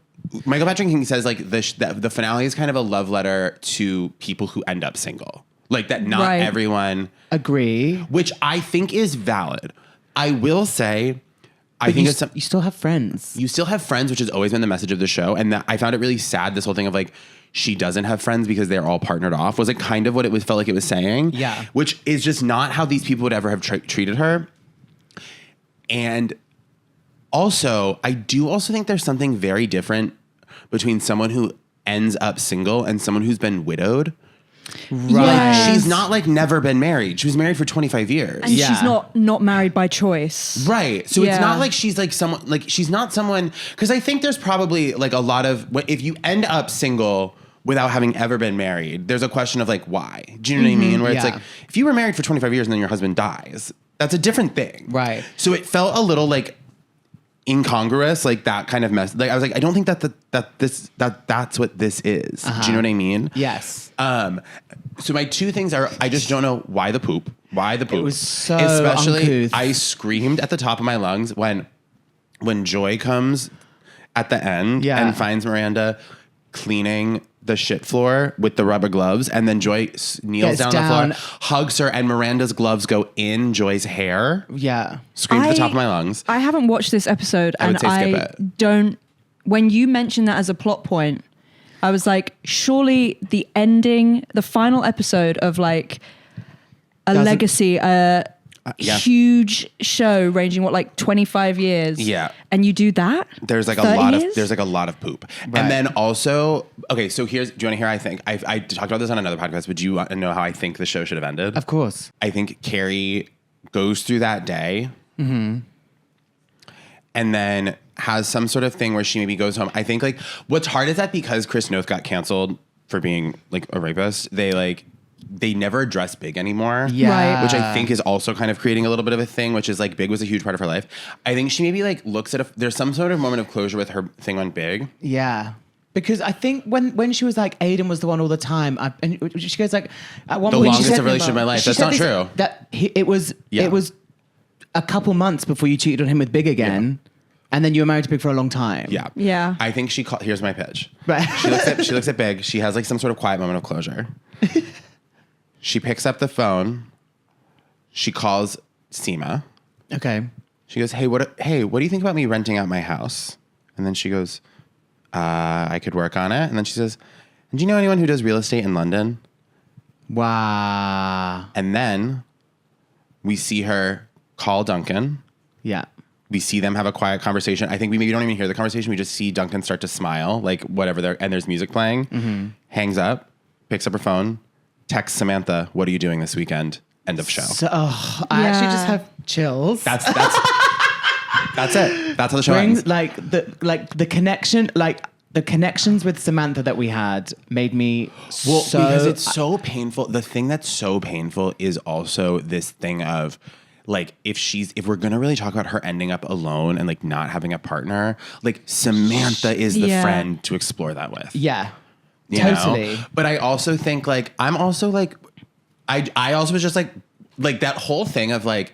A: Michael Patrick King says, like the finale is kind of a love letter to people who end up single. Like that not
B: Right.
A: everyone,
D: Agree.
A: which I think is valid. I will say, I
D: But
A: think
D: you,
A: it's
D: you still have friends.
A: you still have friends, which has always been the message of the show. And that I found it really sad, this whole thing of like, she doesn't have friends because they're all partnered off. Was it kind of what it was felt like it was saying?
D: Yeah.
A: Which is just not how these people would ever have treated her. And also, I do also think there's something very different between someone who ends up single and someone who's been widowed.
D: Right.
B: Yes.
A: She's not like never been married. She was married for 25 years.
B: And
D: Yeah.
B: she's not married by choice.
A: Right. So it's
B: Yeah.
A: not like she's like someone, like she's not someone, because I think there's probably like a lot of, if you end up single without having ever been married, there's a question of like, why? Do you know what I mean? Where it's
D: Yeah.
A: like, if you were married for 25 years and then your husband dies, that's a different thing.
D: Right.
A: So it felt a little like incongruous, like that kind of mess. Like I was like, I don't think that's what this is. Do you know what I mean?
D: Yes.
A: So my two things are, I just don't know why the poop. Why the poop?
D: It was so
A: Especially,
D: uncouth.
A: I screamed at the top of my lungs when Joy comes at the end
D: Yeah.
A: and finds Miranda cleaning the shit floor with the rubber gloves, and then Joy kneels
D: Gets
A: down on
D: down.
A: the floor, hugs her, and Miranda's gloves go in Joy's hair.
D: Yeah.
A: Screamed at the top of my lungs.
B: I haven't watched this episode,
A: I would
B: and
A: say skip
B: I
A: it.
B: don't. When you mentioned that as a plot point, I was like, surely the ending, the final episode of like a
D: Doesn't-
B: legacy,
A: yeah.
B: huge show ranging what, like 25 years.
A: Yeah.
B: And you do that?
A: There's like a
B: 30
A: lot
B: years?
A: of poop.
D: Right.
A: And then also, okay, so do you want to hear how I think? I talked about this on another podcast, but do you want to know how I think the show should have ended?
D: Of course.
A: I think Carrie goes through that day and then has some sort of thing where she maybe goes home. I think like what's hard is that because Chris Noth got canceled for being like a rapist, they never address Big anymore.
D: Yeah.
B: Right.
A: Which I think is also kind of creating a little bit of a thing, which is like Big was a huge part of her life. I think she maybe like looks at there's some sort of moment of closure with her thing on Big.
D: Yeah. Because I think when she was like, Aiden was the one all the time, and she goes like, at one
A: The
D: point
A: longest
D: she said,
A: relationship of my life.
D: she
A: That's
D: said
A: not
D: this-
A: true.
D: That it was
A: Yeah.
D: a couple months before you cheated on him with Big again, and then you were married to Big for a long time.
A: Yeah.
B: Yeah.
A: I think here's my pitch.
D: Right.
A: She looks at Big. She has like some sort of quiet moment of closure. She picks up the phone. She calls Seema.
D: Okay.
A: She goes, hey, what do you think about me renting out my house? And then she goes, I could work on it. And then she says, do you know anyone who does real estate in London?
D: Wow.
A: And then we see her call Duncan.
D: Yeah.
A: We see them have a quiet conversation. I think we maybe don't even hear the conversation. We just see Duncan start to smile, like whatever and there's music playing. Hangs up, picks up her phone, texts Samantha, what are you doing this weekend? End of show.
D: So I actually
B: Yeah.
D: just have chills.
A: That's it. That's how the show
D: brings
A: ends.
D: the connection, like the connections with Samantha that we had made me
A: Because it's so painful. The thing that's so painful is also this thing of like if we're gonna really talk about her ending up alone and like not having a partner, like Samantha is the
B: Yeah.
A: friend to explore that with.
D: yeah.
A: You know?
D: Totally.
A: But I also think like I'm also like I also was just like that whole thing of like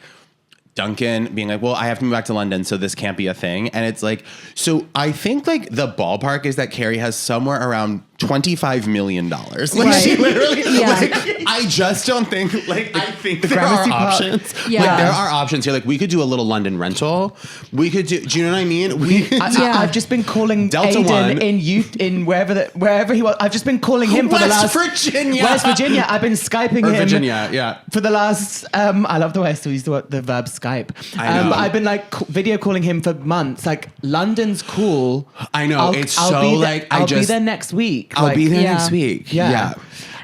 A: Duncan being like, well, I have to move back to London, so this can't be a thing. And it's like, so I think like the ballpark is that Carrie has somewhere around $25 million. Like
B: Right.
A: she literally,
B: Yeah.
A: like, I just don't think, like, I think there are
D: Gramercy Park.
A: options.
B: Yeah.
A: Like, there are options here. Like, we could do a little London rental. We could do you know what I mean?
D: I've just been calling
A: Delta
D: Aiden
A: One.
D: in wherever he was. I've just been calling him for the last
A: Virginia.
D: West Virginia. I've been Skyping
A: Or
D: him.
A: Virginia, yeah.
D: For the last, I love the way I still use the verb Skype.
A: I know.
D: But I've been like video calling him for months. Like London's cool.
A: I know. It's so,
D: be there,
A: like,
D: I'll be there next week.
A: I'll
D: Like,
A: be there
B: Yeah.
A: next week.
D: Yeah.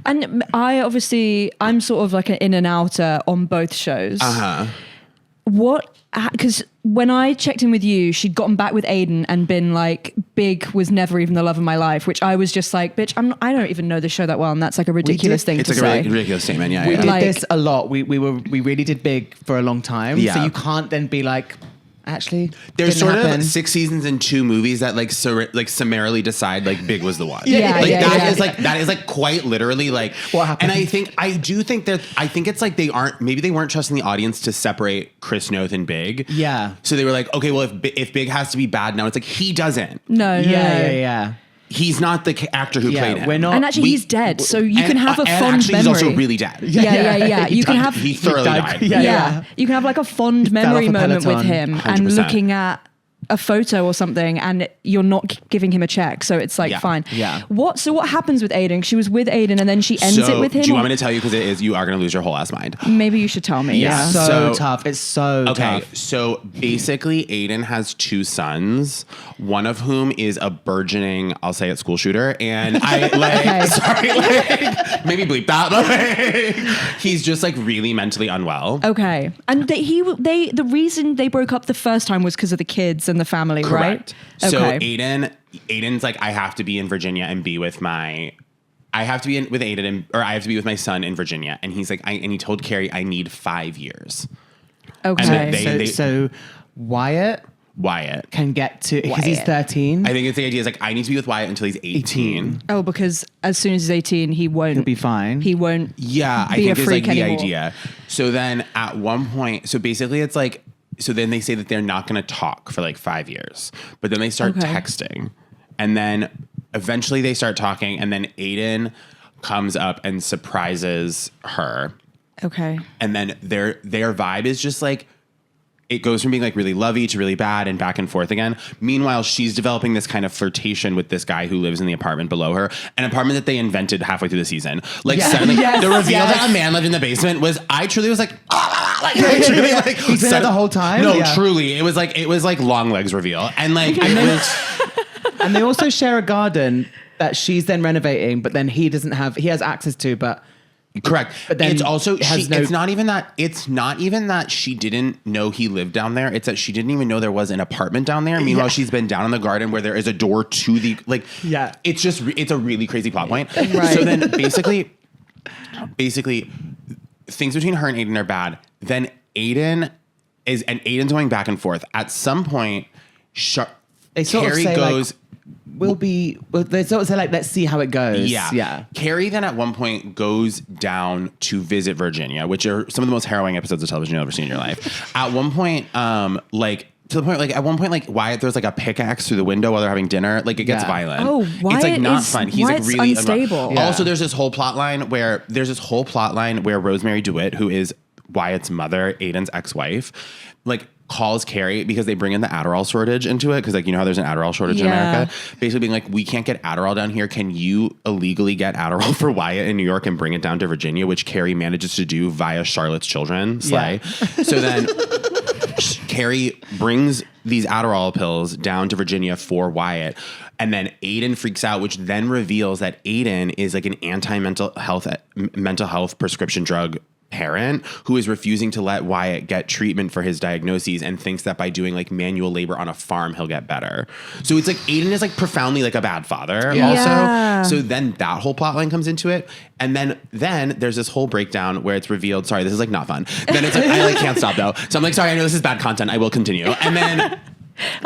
B: And I'm sort of like an in and outer on both shows.
A: Uh-huh.
B: because when I checked in with you, she'd gotten back with Aiden and been like, Big was never even the love of my life, which I was just like, bitch, I don't even know the show that well, and that's like a ridiculous thing
A: It's
B: to
A: like
B: say.
A: a ridiculous statement. Yeah,
D: We
A: yeah.
D: did
B: Like-
D: this a lot. We really did Big for a long time.
A: Yeah.
D: So you can't then be like, actually,
A: There's
D: didn't
A: sort
D: happen.
A: of 6 seasons and 2 movies that like summarily decide like Big was the one.
B: Yeah,
A: like
B: yeah,
A: that is like quite literally like
D: What happened?
A: And I do think it's like they weren't trusting the audience to separate Chris Noth and Big.
D: Yeah.
A: So they were like, okay, well if Big has to be bad now, it's like he doesn't.
B: No,
D: Yeah.
A: He's not the actor who played him.
D: We're not.
B: And actually, he's dead, so you can have a
A: and
B: fond
A: actually,
B: memory.
A: he's also really dead.
B: Yeah. You can have
A: He thoroughly died.
B: yeah. You can have like a fond
D: fell
B: memory
D: off a
B: moment with
D: peloton.
B: him and
A: 100%.
B: looking at a photo or something, and you're not giving him a check, so it's like
A: Yeah.
B: fine.
D: Yeah.
B: So what happens with Aiden? She was with Aiden, and then she ends it with him.
A: Do you
B: or-
A: want me to tell you? Because you are going to lose your whole ass mind.
B: Maybe you should tell me. Yeah.
D: So,
A: So-
D: tough. It's so
A: Okay,
D: tough.
A: so basically, Aiden has 2 sons, one of whom is a burgeoning, I'll say it, school shooter, and I like,
B: Okay.
A: sorry, like, maybe bleep that, but like, he's just like really mentally unwell.
B: Okay. And the reason they broke up the first time was because of the kids and the family, right?
A: Correct. So
B: Okay.
A: Aiden's like, I have to be in Virginia and be with my. I have to be with Aiden, or I have to be with my son in Virginia, and he's like, and he told Carrie, I need 5 years.
B: Okay.
A: And they-
D: So Wyatt
A: Wyatt.
D: can get to because he's
B: Wyatt.
D: 13.
A: I think it's the idea is like, I need to be with Wyatt until he's 18.
B: Oh, because as soon as he's 18, he won't
D: He'll be fine.
B: He won't.
A: Yeah, I
B: be a
A: think is like
B: freak
A: the
B: anymore.
A: idea. So then at one point, so basically it's like, so then they say that they're not going to talk for like 5 years, but then they start
B: Okay.
A: texting, and then eventually they start talking, and then Aiden comes up and surprises her,
B: Okay.
A: and then their vibe is just like, it goes from being like really lovey to really bad and back and forth again. Meanwhile, she's developing this kind of flirtation with this guy who lives in the apartment below her, an apartment that they invented halfway through the season. Like suddenly, the reveal that a man lived in the basement was, I truly was like, I truly like,
D: He's been there the whole time?
A: No,
D: Yeah.
A: truly, it was like long legs reveal, and like it was.
D: And they also share a garden that she's then renovating, but then he has access to, but
A: Correct.
D: But then
A: it's also
D: it has
A: it's not even that she didn't know he lived down there. It's that she didn't even know there was an apartment down there. Meanwhile, she's been down in the garden where there is a door to the like.
D: Yeah.
A: It's it's a really crazy plot point.
B: Right.
A: So then basically, things between her and Aiden are bad. Then Aiden's going back and forth. At some point,
D: They sort of
A: Carrie
D: say, like,
A: goes.
D: they sort of say like, let's see how it goes.
A: Yeah. Carrie then at one point goes down to visit Virginia, which are some of the most harrowing episodes of television you'll ever see in your life. At one point, Wyatt throws like a pickaxe through the window while they're having dinner. Like it gets
D: Yeah.
A: violent.
B: Oh,
A: it's
B: Wyatt
A: like not
B: is-
A: fun. He's like
B: Wyatt's
A: really
B: unstable.
D: Yeah.
A: Also, there's this whole plot line where Rosemary DeWitt, who is Wyatt's mother, Aiden's ex-wife, like calls Carrie because they bring in the Adderall shortage into it. Cause like, you know how there's an Adderall shortage in
B: Yeah.
A: America, basically being like, we can't get Adderall down here. Can you illegally get Adderall for Wyatt in New York and bring it down to Virginia, which Carrie manages to do via Charlotte's Children. Slay. So then Carrie brings these Adderall pills down to Virginia for Wyatt. And then Aiden freaks out, which then reveals that Aiden is like an mental health prescription drug parent who is refusing to let Wyatt get treatment for his diagnoses and thinks that by doing like manual labor on a farm, he'll get better. So it's like Aiden is like profoundly like a bad father
B: Yeah.
A: also. So then that whole plot line comes into it. And then there's this whole breakdown where it's revealed, sorry, this is like not fun. Then it's like, I like can't stop though. So I'm like, sorry, I know this is bad content. I will continue. And then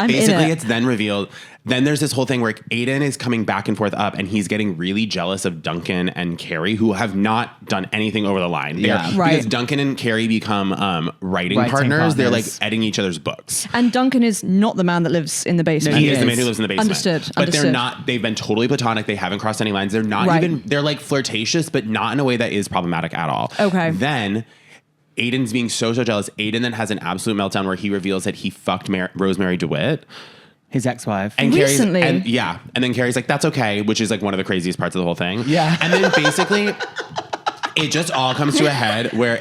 A: basically it's then revealed. Then there's this whole thing where Aiden is coming back and forth up and he's getting really jealous of Duncan and Carrie, who have not done anything over the line.
D: Yeah.
B: Right.
A: Because Duncan and Carrie become writing partners. They're like editing each other's books.
B: And Duncan is not the man that lives in the basement.
A: He is the man who lives in the basement.
B: Understood.
A: But they're not, they've been totally platonic. They haven't crossed any lines. They're not
B: Right.
A: even, they're like flirtatious, but not in a way that is problematic at all.
B: Okay.
A: Then Aiden's being so jealous. Aiden then has an absolute meltdown where he reveals that he fucked Rosemary DeWitt.
D: his ex-wife.
A: And
B: Recently.
A: and then Carrie's like, that's okay, which is like one of the craziest parts of the whole thing.
D: Yeah.
A: And then basically it just all comes to a head where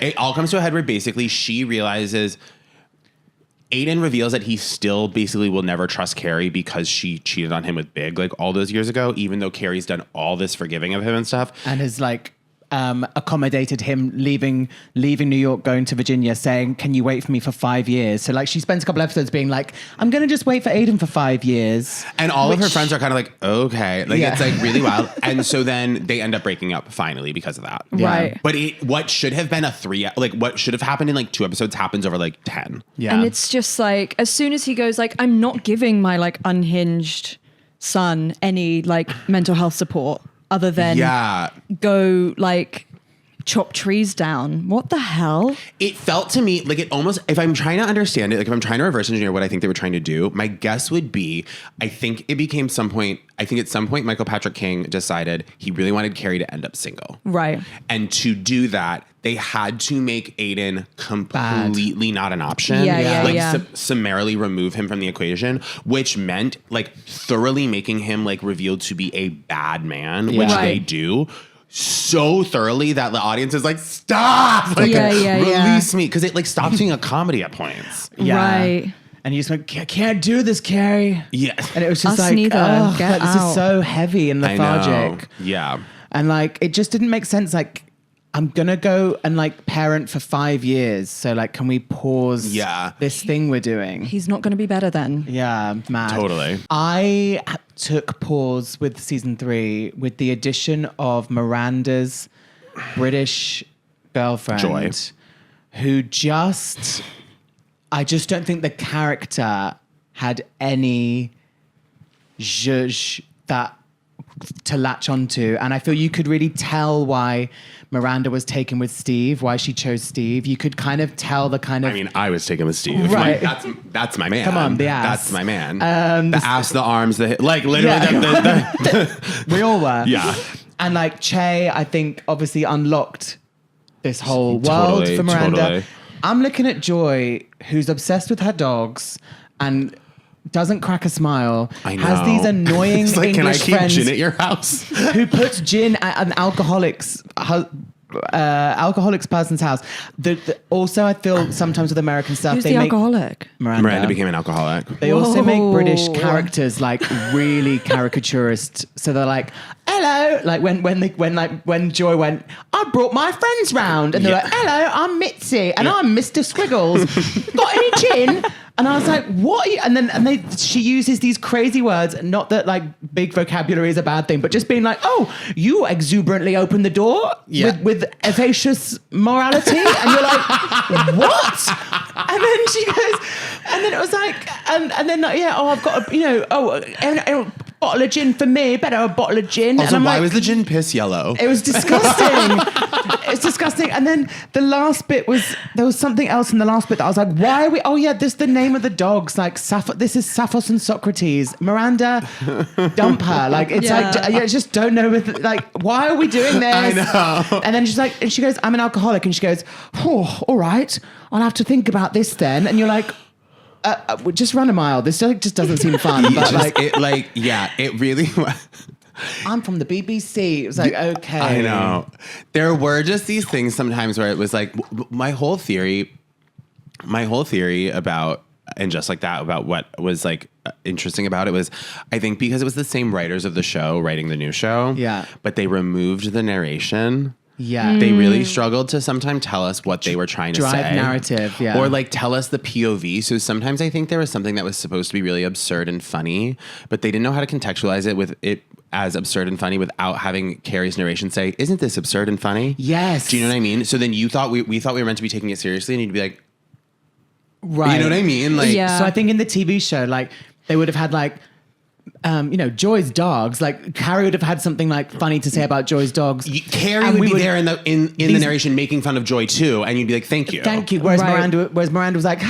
A: basically she realizes Aiden reveals that he still basically will never trust Carrie because she cheated on him with Big like all those years ago, even though Carrie's done all this forgiving of him and stuff.
D: and is like accommodated him leaving New York, going to Virginia, saying, "Can you wait for me for 5 years?" So like she spends a couple episodes being like, "I'm gonna just wait for Aiden for 5 years,"
A: And all of her friends are kind of like, okay, like
D: Yeah.
A: it's like really wild. And so then they end up breaking up finally because of that.
B: Right.
A: But what should have been what should have happened in like 2 episodes happens over like 10.
D: Yeah,
B: And it's just like, as soon as he goes like, I'm not giving my like unhinged son any like mental health support other than go like chop trees down. What the hell?
A: It felt to me like it almost, if I'm trying to understand it, like if I'm trying to reverse engineer what I think they were trying to do, my guess would be, I think at some point Michael Patrick King decided he really wanted Carrie to end up single.
B: Right.
A: And to do that, they had to make Aiden completely not an option.
B: Yeah.
A: Summarily remove him from the equation, which meant like thoroughly making him like revealed to be a bad man, which
B: Right.
A: they do so thoroughly that the audience is like, stop! Like, release me. Because it like stops being a comedy at points.
B: Right.
D: And you just went, "I can't do this, Carrie."
A: Yes.
D: And it was just
B: Us
D: like,
B: neither.
D: "Oh,
B: Get
D: this
B: out."
D: is so heavy and
A: I know.
D: lethargic."
A: Yeah.
D: And like, it just didn't make sense. Like, I'm gonna go and like parent for 5 years. So like, can we pause this thing we're doing?
B: He's not going to be better then.
D: Yeah, mad.
A: Totally.
D: I took pause with season 3 with the addition of Miranda's British girlfriend,
A: Joy.
D: who I just don't think the character had any zhuzh to latch onto. And I feel you could really tell why Miranda was taken with Steve, why she chose Steve. You could kind of tell the kind of...
A: I mean, I was taken with Steve.
D: Right.
A: That's my man.
D: Come on, the ass.
A: That's my man. The ass, the arms, like literally
D: Yeah. We all were.
A: Yeah.
D: And like Che, I think obviously unlocked this whole world
A: Totally,
D: for Miranda.
A: totally.
D: I'm looking at Joy, who's obsessed with her dogs and doesn't crack a smile.
A: I know.
D: Has these annoying
A: It's like,
D: English
A: can I keep
D: friends
A: gin at your house?
D: who puts gin at an alcoholic's person's house. Also, I feel sometimes with American stuff,
B: Who's
D: they
B: the
D: make
B: alcoholic?
A: Miranda became an alcoholic.
D: They also make British
B: Whoa.
D: characters like really caricaturist. So they're like, "Hello," like when Joy went, "I brought my friends round," and they're like, "Hello, I'm Mitzi and I'm Mr. Squiggles. Got any gin?" And I was like, "What?" Are you? And then she uses these crazy words. Not that like big vocabulary is a bad thing, but just being like, "Oh, you exuberantly open the door with effacious morality," and you're like, "What?" And then she goes, and then it was like, and then I've got a bottle of gin for me. Better a bottle of gin.
A: Also,
D: and I'm
A: why
D: like,
A: was the gin piss yellow?
D: it was disgusting. It's disgusting. And then the last bit there was something else in the last bit that I was like, why are we? Oh yeah, this is the name of the dogs. Like this is Sappho's and Socrates. Miranda, dump her. Like it's I just don't know. Like why are we doing this?
A: I know.
D: And then she's like, and she goes, "I'm an alcoholic," and she goes, "Oh, all right, I'll have to think about this then." And you're like, just run a mile. This just doesn't seem fun. But
A: it really was.
D: I'm from the BBC. It was like, okay.
A: I know. There were just these things sometimes where it was like my whole theory about, and just like that, about what was like interesting about it was, I think because it was the same writers of the show writing the new show.
D: Yeah.
A: But they removed the narration.
D: Yeah.
A: They really struggled to sometimes tell us what they were trying to say.
D: Drive narrative, yeah.
A: Or like tell us the POV. So sometimes I think there was something that was supposed to be really absurd and funny, but they didn't know how to contextualize it with it as absurd and funny without having Carrie's narration say, "Isn't this absurd and funny?"
D: Yes.
A: Do you know what I mean? So then we thought we were meant to be taking it seriously, and you'd be like,
D: right.
A: You know what I mean? Like,
B: Yeah.
D: So I think in the TV show, like they would have had like, Joy's dogs. Like Carrie would have had something like funny to say about Joy's dogs.
A: Carrie
D: And
A: would
D: we
A: be there in the narration making fun of Joy too, and you'd be like, "Thank you,
D: Thank you. Whereas
B: Right.
D: Miranda was like,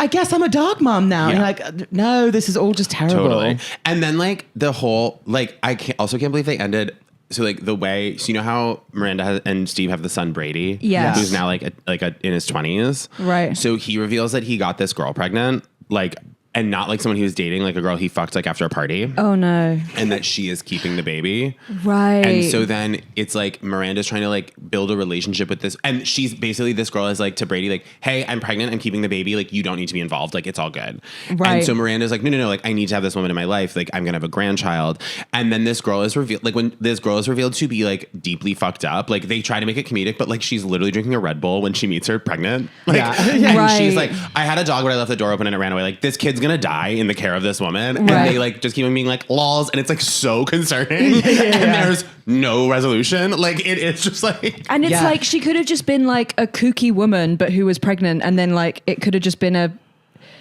D: I guess I'm a dog mom now.
A: Yeah.
D: And like, no, this is all just terrible.
A: Totally. And then like the whole I can't believe they ended. So like the way, so you know how Miranda and Steve have the son Brady,
B: Yes.
A: who's now like in his 20s,
B: Right.
A: So he reveals that he got this girl pregnant, like, and not like someone he was dating, like a girl he fucked like after a party.
B: Oh no.
A: And that she is keeping the baby.
B: Right.
A: And so then it's like Miranda's trying to like build a relationship with this. And she's basically, this girl is like to Brady, like, hey, I'm pregnant. I'm keeping the baby. Like, you don't need to be involved. Like, it's all good.
B: Right.
A: And so Miranda's like, no. Like, I need to have this woman in my life. Like, I'm going to have a grandchild. And then this girl is revealed, like when this girl is revealed to be like deeply fucked up, like they try to make it comedic, but like she's literally drinking a Red Bull when she meets her pregnant. Like, and
B: Right.
A: she's like, I had a dog, but I left the door open and it ran away. Like, this kid's going to die in the care of this woman.
B: Right.
A: And they like just keep on being like, lols. And it's like so concerning. And there's no resolution. Like, it is just like.
B: And it's like she could have just been like a kooky woman, but who was pregnant, and then like it could have just been a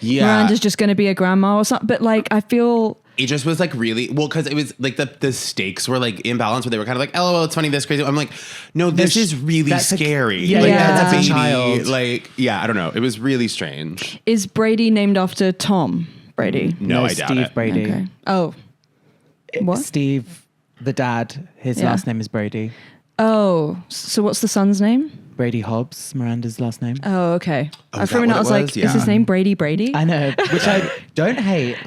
B: Miranda's just going to be a grandma or something. But like I feel
A: it just was like really well because it was like the stakes were like imbalanced, where they were kind of like, oh, it's funny, this crazy. I'm like, no, this is really scary.
D: Like,
B: that's
A: a
D: a
A: baby.
D: child.
A: Like, I don't know. It was really strange.
B: is Brady named after Tom Brady?
A: No, I doubt
D: Steve
A: it.
D: Brady.
B: Okay. Oh. What?
D: Steve, the dad, his last name is Brady.
B: Oh. So what's the son's name?
D: Brady Hobbs, Miranda's last name.
B: Oh, okay.
A: Oh,
B: I
A: is
B: for a
A: that
B: minute I
A: what
B: was
A: it
B: like,
A: was?
B: is his
A: Yeah.
B: name Brady?
D: I know, which I don't hate.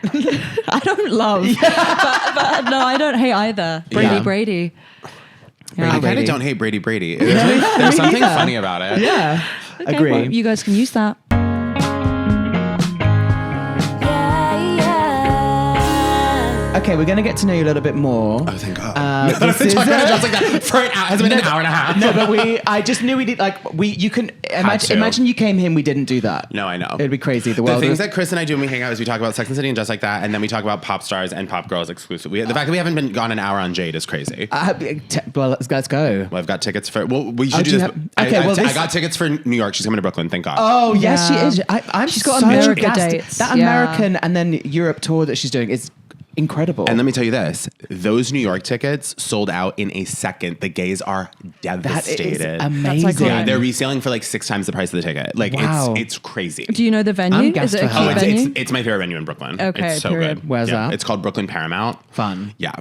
B: I don't love. But no, I don't hate either. Brady.
A: I kind
D: Brady.
A: of don't hate Brady. There's something funny about it.
D: Yeah,
B: Okay,
D: agree.
B: well, you guys can use that.
D: Okay, we're going to get to know you a little bit more.
A: Oh, thank God.
D: This is
A: Talking about just like that for an hour. Has it been an hour and a half?
D: no, but I just knew we did you can
A: to.
D: imagine you came here and we didn't do that.
A: No, I know.
D: It'd be crazy. The
A: The
D: world.
A: things that Chris and I do when we hang out is we talk about Sex and the City and just like that, and then we talk about pop stars and pop girls exclusively. The fact that we haven't been gone an hour on Jade is crazy.
D: Well, let's go.
A: Well, I've got tickets for. Well, we should
D: do
A: do
D: you
A: this.
D: have- okay, well,
A: I
D: this-
A: got tickets for New York. She's coming to Brooklyn. Thank God.
D: Oh yes, she
B: Yeah.
D: is. I'm
B: She's got
D: so
B: America
D: gassed.
B: dates.
D: That
B: Yeah.
D: American and then Europe tour that she's doing is incredible.
A: And let me tell you this: those New York tickets sold out in a second. The gays are
D: that
A: devastated.
D: is amazing.
A: Yeah, they're reselling for like 6 times the price of the ticket. Like
D: Wow.
A: it's crazy.
B: Do you know the venue?
D: I'm gassed
B: Is it a
D: for
B: cute
D: her.
B: venue?
A: It's my favorite venue in Brooklyn.
B: Okay,
A: it's so
B: period.
A: good.
D: Where's that?
A: It's called Brooklyn Paramount.
D: Fun.
A: Yeah.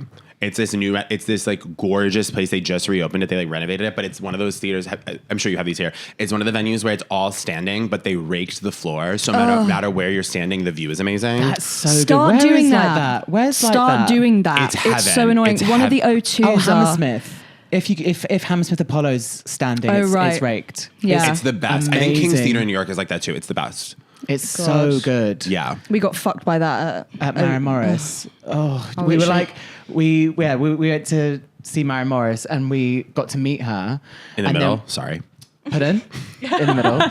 A: It's this like gorgeous place. They just reopened it. They like renovated it, but it's one of those theaters. I'm sure you have these here. It's one of the venues where it's all standing, but they raked the floor. So no matter where you're standing, the view is amazing.
D: That's so
B: Start
D: good. Where
B: doing
D: is
B: that.
D: like that? Where's like
B: Start
D: that?
B: doing that.
A: It's
B: It's so
A: heaven.
B: annoying.
A: It's
B: One of the
A: heaven.
B: O2s
D: Oh,
B: are.
D: Hammersmith. If Hammersmith Apollo's standing,
B: Oh,
D: it's
B: right.
D: raked.
B: Yeah.
A: It's the best. I think King's
D: Amazing.
A: Theater in New York is like that too. It's the best.
D: It's so good.
A: Yeah.
B: We got fucked by that
D: At Maren Morris. Oh, we were
B: literally.
D: like, we went to see Maren Morris and we got to meet her.
A: In the
D: and
A: middle.
D: then-
A: Sorry.
D: Pardon? In the middle.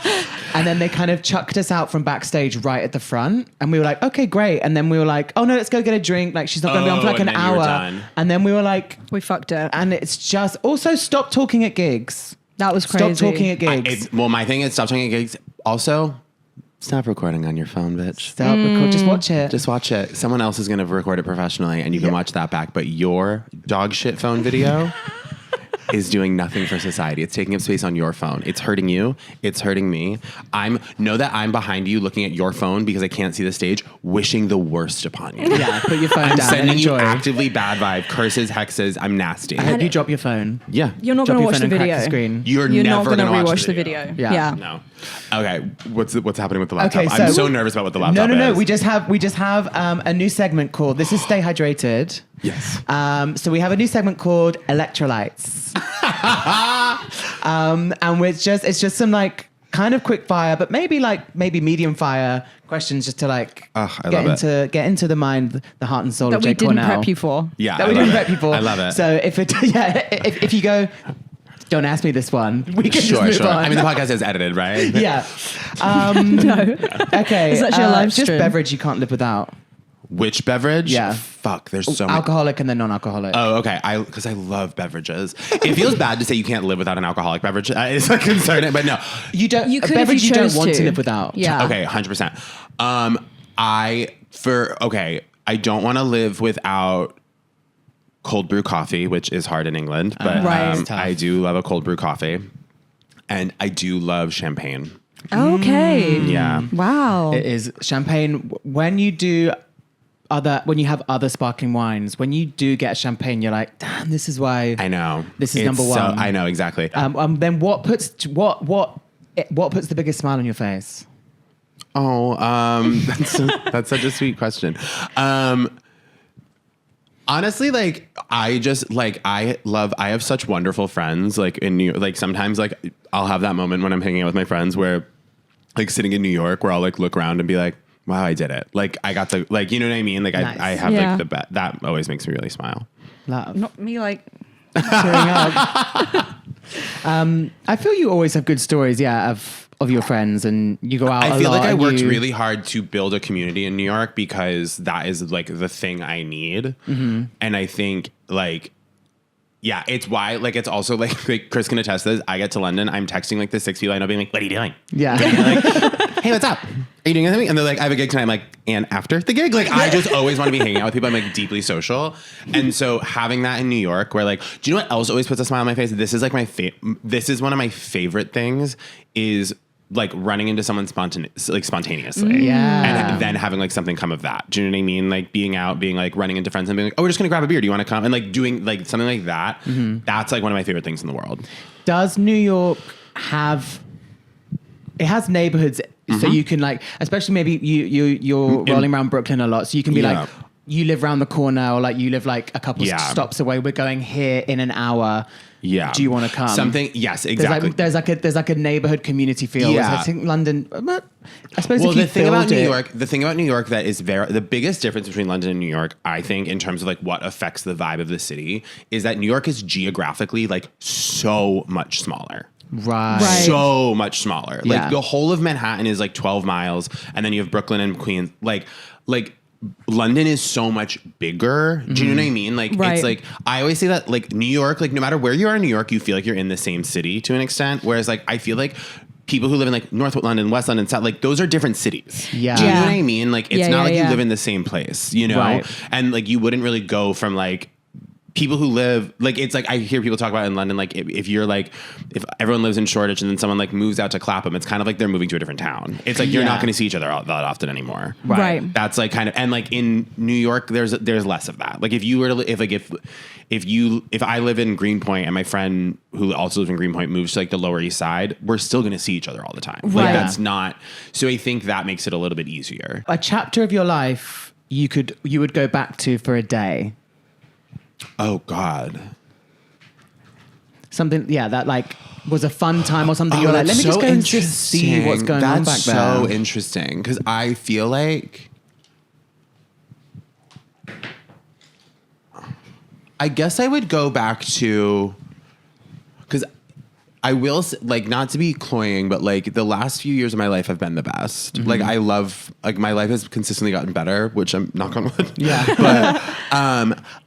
D: And then they kind of chucked us out from backstage right at the front. And we were like, okay, great. And then we were like, oh no, let's go get a drink. Like she's not going to be on for like
A: and
D: an
A: then you were
D: hour.
A: done.
D: And then we were like,
B: We fucked it.
D: and it's just, also stop talking at gigs.
B: That was crazy.
D: Stop talking at gigs.
A: Well, my thing is stop talking at gigs. Also, stop recording on your phone, bitch.
D: Stop record. Just watch it.
A: Just watch it. Someone else is going to record it professionally and you can watch that back. But your dog shit phone video is doing nothing for society. It's taking up space on your phone. It's hurting you. It's hurting me. Know that I'm behind you looking at your phone because I can't see the stage, wishing the worst upon you.
D: Yeah, put your phone
A: I'm
D: down and
A: sending you
D: enjoy.
A: actively bad vibe, curses, hexes. I'm nasty.
D: I hope you drop your phone.
A: Yeah.
B: You're not
D: Drop
B: going to
D: your
B: watch
D: phone
B: the
D: and crack
B: video.
D: the screen.
A: You're
B: not
A: never
B: going to
A: going to watch
B: rewatch the video.
D: Yeah.
A: No. Okay. What's happening with the laptop?
D: Okay, so
A: I'm so nervous about what the laptop is.
D: No. We just have a new segment called "This is Stay Hydrated."
A: Yes.
D: So we have a new segment called Electrolytes. And it's just some like kind of quick fire, but maybe medium fire questions just to like
A: I love
D: get into the mind, the heart and soul
B: That
D: of
B: we
D: Jake
B: didn't
D: Cornell.
B: prep you for.
A: Yeah.
D: That
A: I
D: we
A: love
D: didn't
A: it.
D: prep people.
A: I love it.
D: So if you go, don't ask me this one. We can
A: Sure,
D: just move
A: sure.
D: on.
A: I mean, the podcast is edited, right?
D: Yeah.
B: No.
D: Okay.
B: It's actually a live
D: just
B: stream.
D: beverage you can't live without.
A: Which beverage?
D: Yeah.
A: Fuck, there's so many.
D: Alcoholic and then non-alcoholic.
A: Oh, okay. Because I love beverages. It feels bad to say you can't live without an alcoholic beverage. It's like concerning, but no.
D: You don't.
B: You
D: a
B: could if
D: beverage
B: you
D: you don't
B: chose
D: want
B: to.
D: to live without.
B: Yeah.
A: Okay, 100%. I don't want to live without cold brew coffee, which is hard in England, but
B: Right. It's
D: tough.
A: I do love a cold brew coffee, and I do love champagne.
B: Okay.
A: Yeah.
B: Wow.
D: It is champagne. When you have other sparkling wines, when you do get champagne, you're like, damn, this is why.
A: I know.
D: This is
A: It's
D: number one.
A: I know exactly.
D: Then what puts the biggest smile on your face?
A: Oh, that's such a sweet question. Honestly, like I have such wonderful friends. Like in New York, like sometimes like I'll have that moment when I'm hanging out with my friends where, like sitting in New York, where I'll like look around and be like, wow, I did it. Like I got to, like, you know what I mean? Like
D: Nice.
A: I have
B: Yeah.
A: like that always makes me really smile.
D: Love.
B: Not me, like.
D: Cheering up. I feel you always have good stories, of your friends, and you go out.
A: I feel
D: a lot
A: like I
D: and
A: worked
D: you-
A: really hard to build a community in New York because that is like the thing I need. And I think like, yeah, it's why, like, it's also like Chris can attest to this. I get to London, I'm texting like the 6 people I know being like, what are you doing?
D: Yeah.
A: Like, hey, what's up? Are you doing anything? And they're like, I have a gig tonight. I'm like, and after the gig? Like, I just always want to be hanging out with people. I'm like deeply social. And so having that in New York where like, do you know what else always puts a smile on my face? This is like this is one of my favorite things is like running into someone spontaneously.
D: Yeah.
A: And then having like something come of that. Do you know what I mean? Like being out, being like running into friends and being like, oh, we're just going to grab a beer. Do you want to come? And like doing like something like that. That's like one of my favorite things in the world.
D: Does New York have? It has neighborhoods, so you can like, especially maybe you're rolling around Brooklyn a lot, so you can be
A: Yeah.
D: like, you live around the corner, or like you live like a couple
A: Yeah.
D: stops away. We're going here in an hour.
A: Yeah.
D: Do you want to come?
A: Something. Yes, exactly.
D: There's like a neighborhood community feel.
A: Yeah.
D: I think London. I suppose.
A: Well,
D: if you
A: the thing about
D: build
A: New
D: it-
A: York, that is the biggest difference between London and New York, I think, in terms of like what affects the vibe of the city, is that New York is geographically like so much smaller.
D: Right.
A: So much smaller.
D: Yeah.
A: Like the whole of Manhattan is like 12 miles, and then you have Brooklyn and Queens. Like London is so much bigger. Do you know what I mean? Like
B: Right.
A: it's like I always say that like New York, like no matter where you are in New York, you feel like you're in the same city to an extent. Whereas like I feel like people who live in like North London, West London, South, like those are different cities.
D: Yeah.
A: Do you know
B: Yeah.
A: what I mean? Like it's
B: Yeah,
A: not
B: yeah,
A: like
B: yeah.
A: you live in the same place, you know?
D: Right.
A: And like you wouldn't really go from like people who live like it's like I hear people talk about in London like if you're like if everyone lives in Shoreditch and then someone like moves out to Clapham, it's kind of like they're moving to a different town. It's like you're not
D: Yeah.
A: going to see each other that often anymore.
B: Right.
A: That's like kind of, and like in New York there's less of that. Like if you were to if I live in Greenpoint and my friend who also lives in Greenpoint moves to like the Lower East Side, we're still going to see each other all the time. Like
B: Right.
A: that's not, so I think that makes it a little bit easier.
D: A chapter of your life you would go back to for a day.
A: Oh God.
D: Something, that like was a fun time or something. You're like, let
A: that's
D: me just
A: so
D: go and just see what's going on back
A: That's
D: there.
A: so interesting because I feel like I guess I would go back to because I will like not to be cloying, but like the last few years of my life have been the best. Like I love like my life has consistently gotten better, which I'm knock on wood.
D: Yeah.
A: But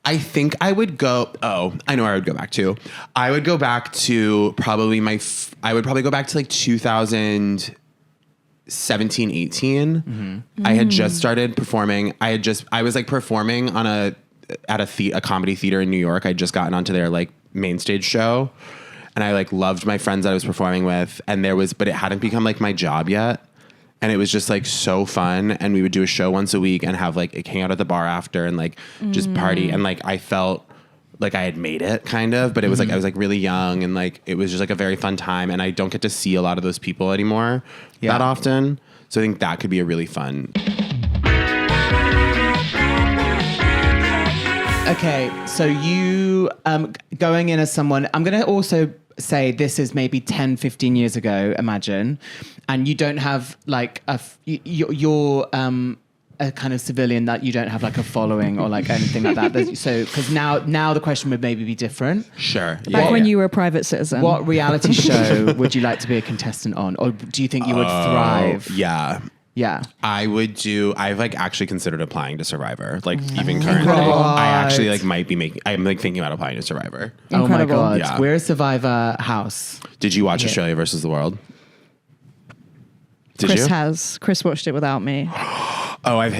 A: I think I would go. Oh, I know where I would go back to. I would go back to probably I would probably go back to like 2017, 18. I had just started performing. I was like performing at a comedy theater in New York. I'd just gotten onto their like main stage show. And I like loved my friends that I was performing with. And but it hadn't become like my job yet. And it was just like so fun. And we would do a show once a week and have like hang out at the bar after and like just party. And like I felt like I had made it kind of, but it was like I was like really young and like it was just like a very fun time. And I don't get to see a lot of those people anymore that often. So I think that could be a really fun.
D: Okay, so you going in as someone, I'm going to also say this is maybe 10, 15 years ago, imagine, and you don't have like you're a kind of civilian that you don't have like a following or like anything like that. So, because now the question would maybe be different.
A: Sure.
B: Back when you were a private citizen.
D: What reality show would you like to be a contestant on? Or do you think you would thrive?
A: Yeah.
D: Yeah.
A: I've like actually considered applying to Survivor. Like even currently,
D: God.
A: I actually like I'm like thinking about applying to Survivor.
B: Incredible.
D: Oh my God.
A: Yeah.
D: We're a Survivor house.
A: Did you watch Australia versus the World? Did
B: Chris
A: you?
B: has. Chris watched it without me.
A: Oh, I've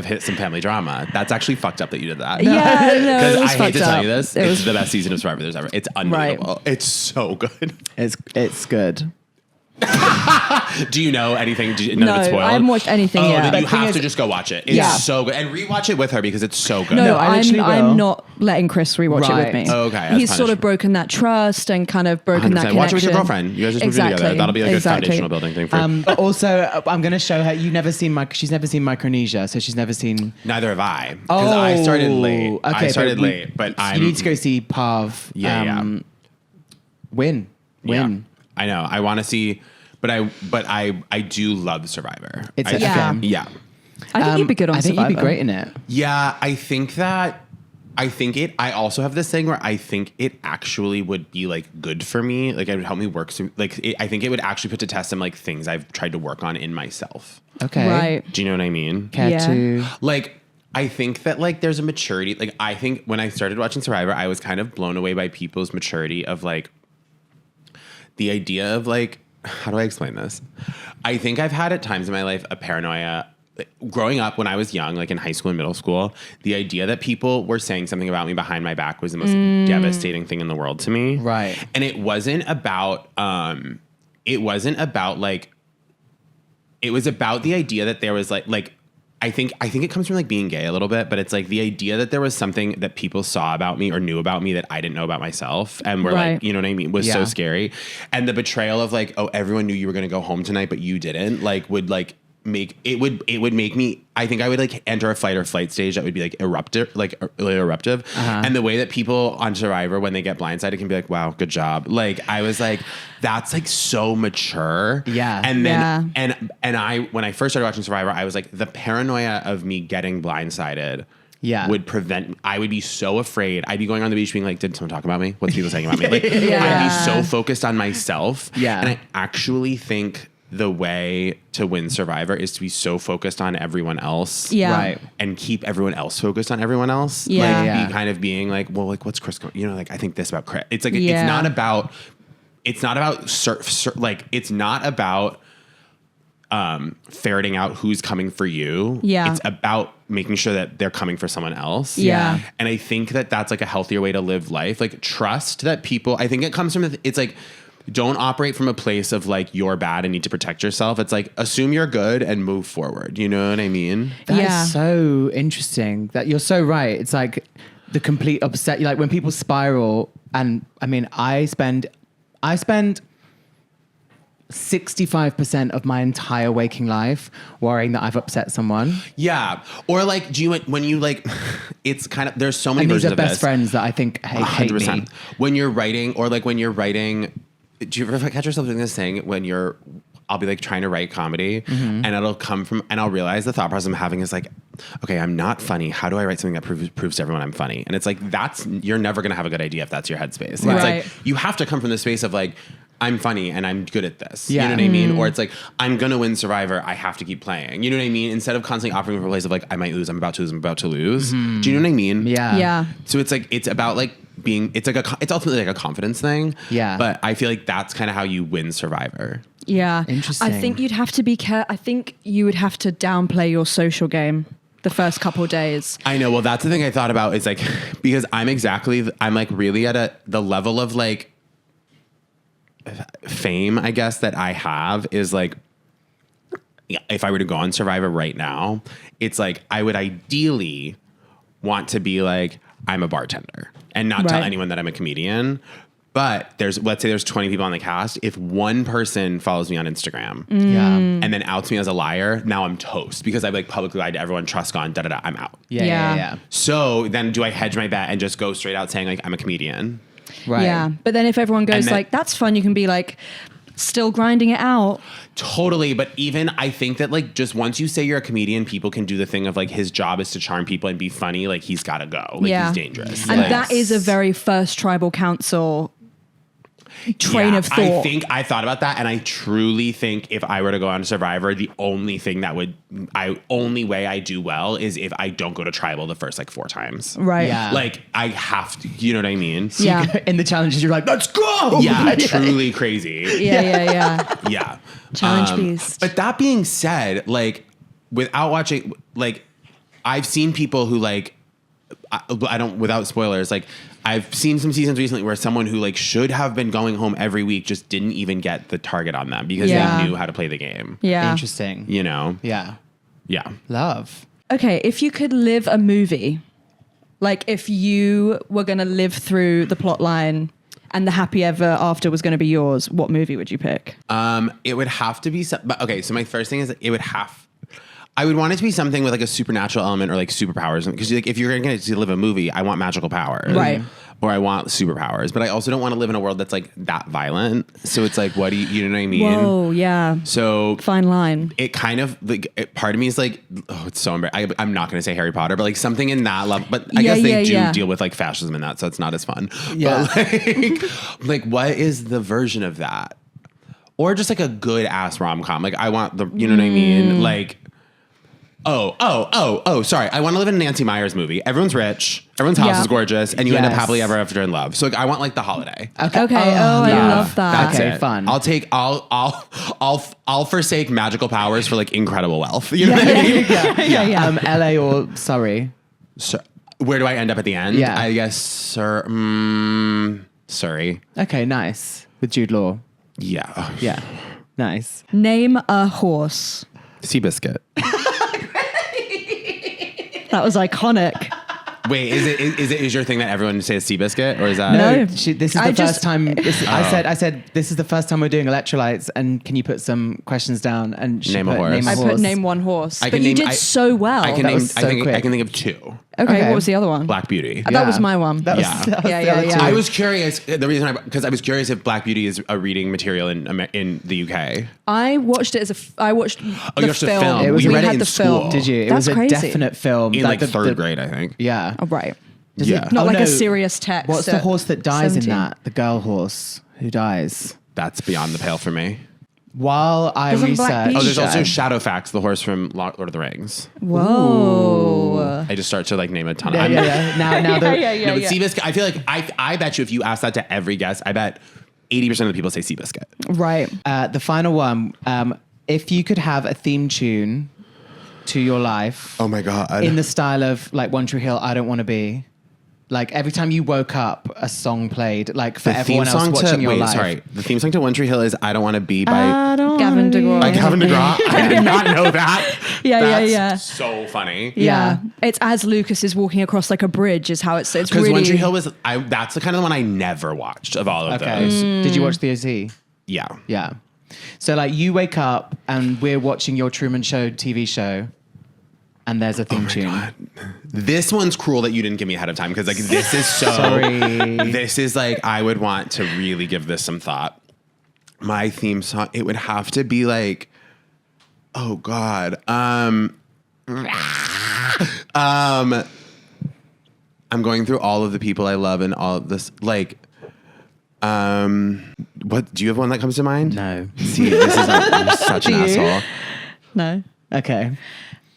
A: hit some family drama. That's actually fucked up that you did that.
B: Yeah, no,
A: Because
B: it was
A: I hate
B: fucked
A: to tell
B: up.
A: you this,
B: It
A: it's
B: was-
A: the best season of Survivor there's ever. It's unbelievable. It's so good.
D: It's good.
A: Do you know anything? None of it's spoiled?
B: I haven't watched anything yet.
A: Then you
B: The
A: have to just go watch it. It's
B: Yeah.
A: so good. And rewatch it with her because it's so good.
B: No,
D: I literally will.
B: I'm not letting Chris rewatch it with
D: Right.
B: me.
A: Oh, okay, as
B: He's sort of
A: punishment.
B: broken that trust and kind of broken that
A: 100%.
B: connection.
A: Watch it with your girlfriend. You guys just move in together. That'll be a good foundational building thing for
D: But also, I'm going to show her. She's never seen Micronesia, so she's never seen.
A: Neither have I. Because I started late.
D: Okay,
A: I started late, but
D: you need to go see Pav.
A: Yeah.
D: Win.
A: Yeah. I know. I want to see, but I do love Survivor.
D: It's
A: I,
D: a
B: Yeah.
D: film.
A: Yeah.
B: I think you'd be good on
D: I think
B: Survivor.
D: you'd be great in it.
A: Yeah, I also have this thing where I think it actually would be like good for me. Like it would help me work through, I think it would actually put to test some like things I've tried to work on in myself.
D: Okay.
B: Right.
A: Do you know what I mean?
D: Care
B: Yeah.
D: to?
A: Like, I think that like there's a maturity. Like I think when I started watching Survivor, I was kind of blown away by people's maturity of like the idea of like, how do I explain this? I think I've had at times in my life a paranoia. Growing up when I was young, like in high school and middle school, the idea that people were saying something about me behind my back was the most devastating thing in the world to me.
D: Right.
A: And it wasn't about it was about the idea that there was like I think it comes from like being gay a little bit, but it's like the idea that there was something that people saw about me or knew about me that I didn't know about myself and were
B: Right.
A: like, you know what I mean, was so scary. And the betrayal of like, oh, everyone knew you were going to go home tonight, but you didn't, like would like make it would make me, I think I would like enter a fight or flight stage that would be like eruptive. And the way that people on Survivor, when they get blindsided, can be like, wow, good job. Like I was like, that's like so mature.
D: Yeah.
A: And then and I when I first started watching Survivor, I was like, the paranoia of me getting blindsided would prevent, I would be so afraid. I'd be going on the beach being like, did someone talk about me? What's people saying about me? Like I'd be so focused on myself.
D: Yeah.
A: And I actually think the way to win Survivor is to be so focused on everyone else.
B: Yeah.
D: Right.
A: And keep everyone else focused on everyone else.
B: Yeah.
A: Like
D: Yeah.
A: be kind of being like, well, like what's Chris going, you know, like I think this about Chris. It's like,
B: Yeah.
A: it's not about ferreting out who's coming for you.
B: Yeah.
A: It's about making sure that they're coming for someone else.
B: Yeah.
A: And I think that that's like a healthier way to live life. Like trust that people, I think it comes from, it's like, don't operate from a place of like, you're bad and need to protect yourself. It's like, assume you're good and move forward. You know what I mean?
D: That is
B: Yeah.
D: so interesting. That you're so right. It's like the complete upset. Like when people spiral, and I mean, I spend 65% of my entire waking life worrying that I've upset someone.
A: Yeah. Or like, do you, when you like, it's kind of, there's so many
D: And these
A: versions
D: are
A: of
D: best
A: this.
D: friends that I think hate me.
A: When you're writing, or like when you're writing, do you ever catch yourself doing this thing when I'll be like trying to write comedy and it'll come from, and I'll realize the thought process I'm having is like, okay, I'm not funny. How do I write something that proves to everyone I'm funny? And it's like, you're never going to have a good idea if that's your headspace.
B: Right.
A: It's like, you have to come from the space of like, I'm funny and I'm good at this.
D: Yeah.
A: You know what I mean? Or it's like, I'm going to win Survivor. I have to keep playing. You know what I mean? Instead of constantly operating from a place of like, I might lose. I'm about to lose. Do you know what I mean?
D: Yeah.
B: Yeah.
A: So it's like, it's about like being, it's ultimately like a confidence thing.
D: Yeah.
A: But I feel like that's kind of how you win Survivor.
B: Yeah.
D: Interesting.
B: I think you'd have to be I think you would have to downplay your social game the first couple days.
A: I know. Well, that's the thing I thought about is like, because I'm like really at the level of like fame, I guess, that I have is like, if I were to go on Survivor right now, it's like, I would ideally want to be like, I'm a bartender and not tell
B: Right.
A: anyone that I'm a comedian. But let's say there's 20 people on the cast. If one person follows me on Instagram
D: Yeah.
A: and then outs me as a liar, now I'm toast because I've like publicly lied to everyone, trust gone, I'm out.
D: Yeah.
A: So then do I hedge my bet and just go straight out saying like, I'm a comedian?
D: Right.
B: Yeah. But then if everyone goes
A: And then-
B: like, that's fun, you can be like, still grinding it out.
A: Totally. But even I think that like just once you say you're a comedian, people can do the thing of like his job is to charm people and be funny. Like he's got to go. Like he's dangerous.
B: And
A: Like,
B: that is a very first tribal council train
A: yeah,
B: of thought.
A: I think I thought about that, and I truly think if I were to go on Survivor, the only thing only way I do well is if I don't go to tribal the first like 4 times.
B: Right.
D: Yeah.
A: Like I have to, you know what I mean?
B: Yeah.
D: In the challenges, you're like, let's go.
A: Yeah, truly crazy.
B: Yeah.
A: Yeah.
B: Challenge beast.
A: But that being said, like without watching, like I've seen people who like I don't, without spoilers, like I've seen some seasons recently where someone who like should have been going home every week just didn't even get the target on them because they knew how to play the game.
B: Yeah.
D: Interesting.
A: You know?
D: Yeah.
A: Yeah.
D: Love.
B: Okay, if you could live a movie, like if you were going to live through the plot line and the happy ever after was going to be yours, what movie would you pick?
A: It would have to be, okay, so my first thing is I would want it to be something with like a supernatural element or like superpowers. Because like, if you're going to live a movie, I want magical powers.
B: Right.
A: Or I want superpowers. But I also don't want to live in a world that's like that violent. So it's like, what do you know what I mean?
B: Whoa, yeah.
A: So
B: Fine line.
A: it kind of like part of me is like, oh, it's so embarrassing. I'm not going to say Harry Potter, but like something in that level. But I guess they do deal with like fascism in that, so it's not as fun.
D: Yeah.
A: But like what is the version of that? Or just like a good ass rom-com. Like I want the, you know what I mean? Like, sorry. I want to live in a Nancy Meyers movie. Everyone's rich, everyone's house is gorgeous, and you end up happily ever after in love. So like, I want like The Holiday.
B: Okay. I love that.
A: That's
D: Okay,
A: it.
D: fun.
A: I'll forsake magical powers for like incredible wealth. You know what I mean?
B: Yeah.
D: LA or Surrey.
A: So, where do I end up at the end?
D: Yeah.
A: I guess Surrey.
D: Okay, nice. With Jude Law.
A: Yeah.
D: Yeah. Nice.
B: Name a horse.
A: Seabiscuit.
B: That was iconic.
A: Wait, is your thing that everyone says Seabiscuit, or is that
B: No.
D: This is the first time. I said this is the first time we're doing electrolytes, and can you put some questions down? And she
A: Name a
D: put
A: horse.
B: I put name one horse.
A: I
B: But
A: can
B: you
A: name-
B: did so well.
A: I can
D: That
A: name.
D: was so
A: I
D: quick.
A: can think of two.
B: Okay, what was the other one?
A: Black Beauty.
B: That was my one.
D: That was,
A: Yeah.
D: that was
B: Yeah,
D: the
B: yeah,
D: other
B: yeah.
D: two.
A: I was curious. The reason because I was curious if Black Beauty is a reading material in the UK.
B: I watched it as I watched
A: you
B: the
A: watched the
B: film.
A: film.
D: It was-
B: we
D: We
A: read it
B: had
A: in
B: the
A: school.
B: film.
D: Did you? It
B: That's
D: was a
B: crazy.
D: definite film.
A: In like
D: the
A: third grade, I think.
D: Yeah.
B: Oh, right.
A: Yeah.
B: Not
D: Oh,
B: like
D: no.
B: a serious text.
D: What's the
B: at
D: horse that dies
B: 17.
D: in that? The girl horse who dies.
A: That's beyond the pale for me.
D: While I
B: Doesn't Black
D: researched,
A: Oh, there's also
B: Shad-
A: Shadowfax, the horse from Lord of the Rings.
B: Whoa.
A: I just start to like name a ton.
D: yeah,
A: I'm-
D: yeah, yeah. Now the,
A: No, but Seabiscuit, I feel like I bet you if you ask that to every guest, I bet 80% of the people say Seabiscuit.
B: Right.
D: the final one. If you could have a theme tune to your life
A: Oh my God.
D: in the style of like One Tree Hill, I Don't Want to Be. Like every time you woke up, a song played. Like for everyone else watching your life.
A: The theme song to One Tree Hill is "I Don't Want to Be" by
B: Gavin DeGraw.
A: Gavin DeGraw. I did not know that.
B: Yeah.
A: So funny.
B: Yeah. It's as Lucas is walking across like a bridge is how it's
A: Because
B: really
A: One Tree Hill was that's the kind of one I never watched of all of
D: Okay.
A: those.
D: Did you watch the OC?
A: Yeah.
D: Yeah. So like you wake up and we're watching your Truman Show TV show, and there's a theme tune.
A: God. This one's cruel that you didn't give me ahead of time because like this is so.
D: Sorry.
A: This is like I would want to really give this some thought. My theme song, it would have to be like, oh God, I'm going through all of the people I love and all of this like. What do you have one that comes to mind?
D: No.
A: See, this is you're such an
B: Do you?
A: asshole.
B: No.
D: Okay.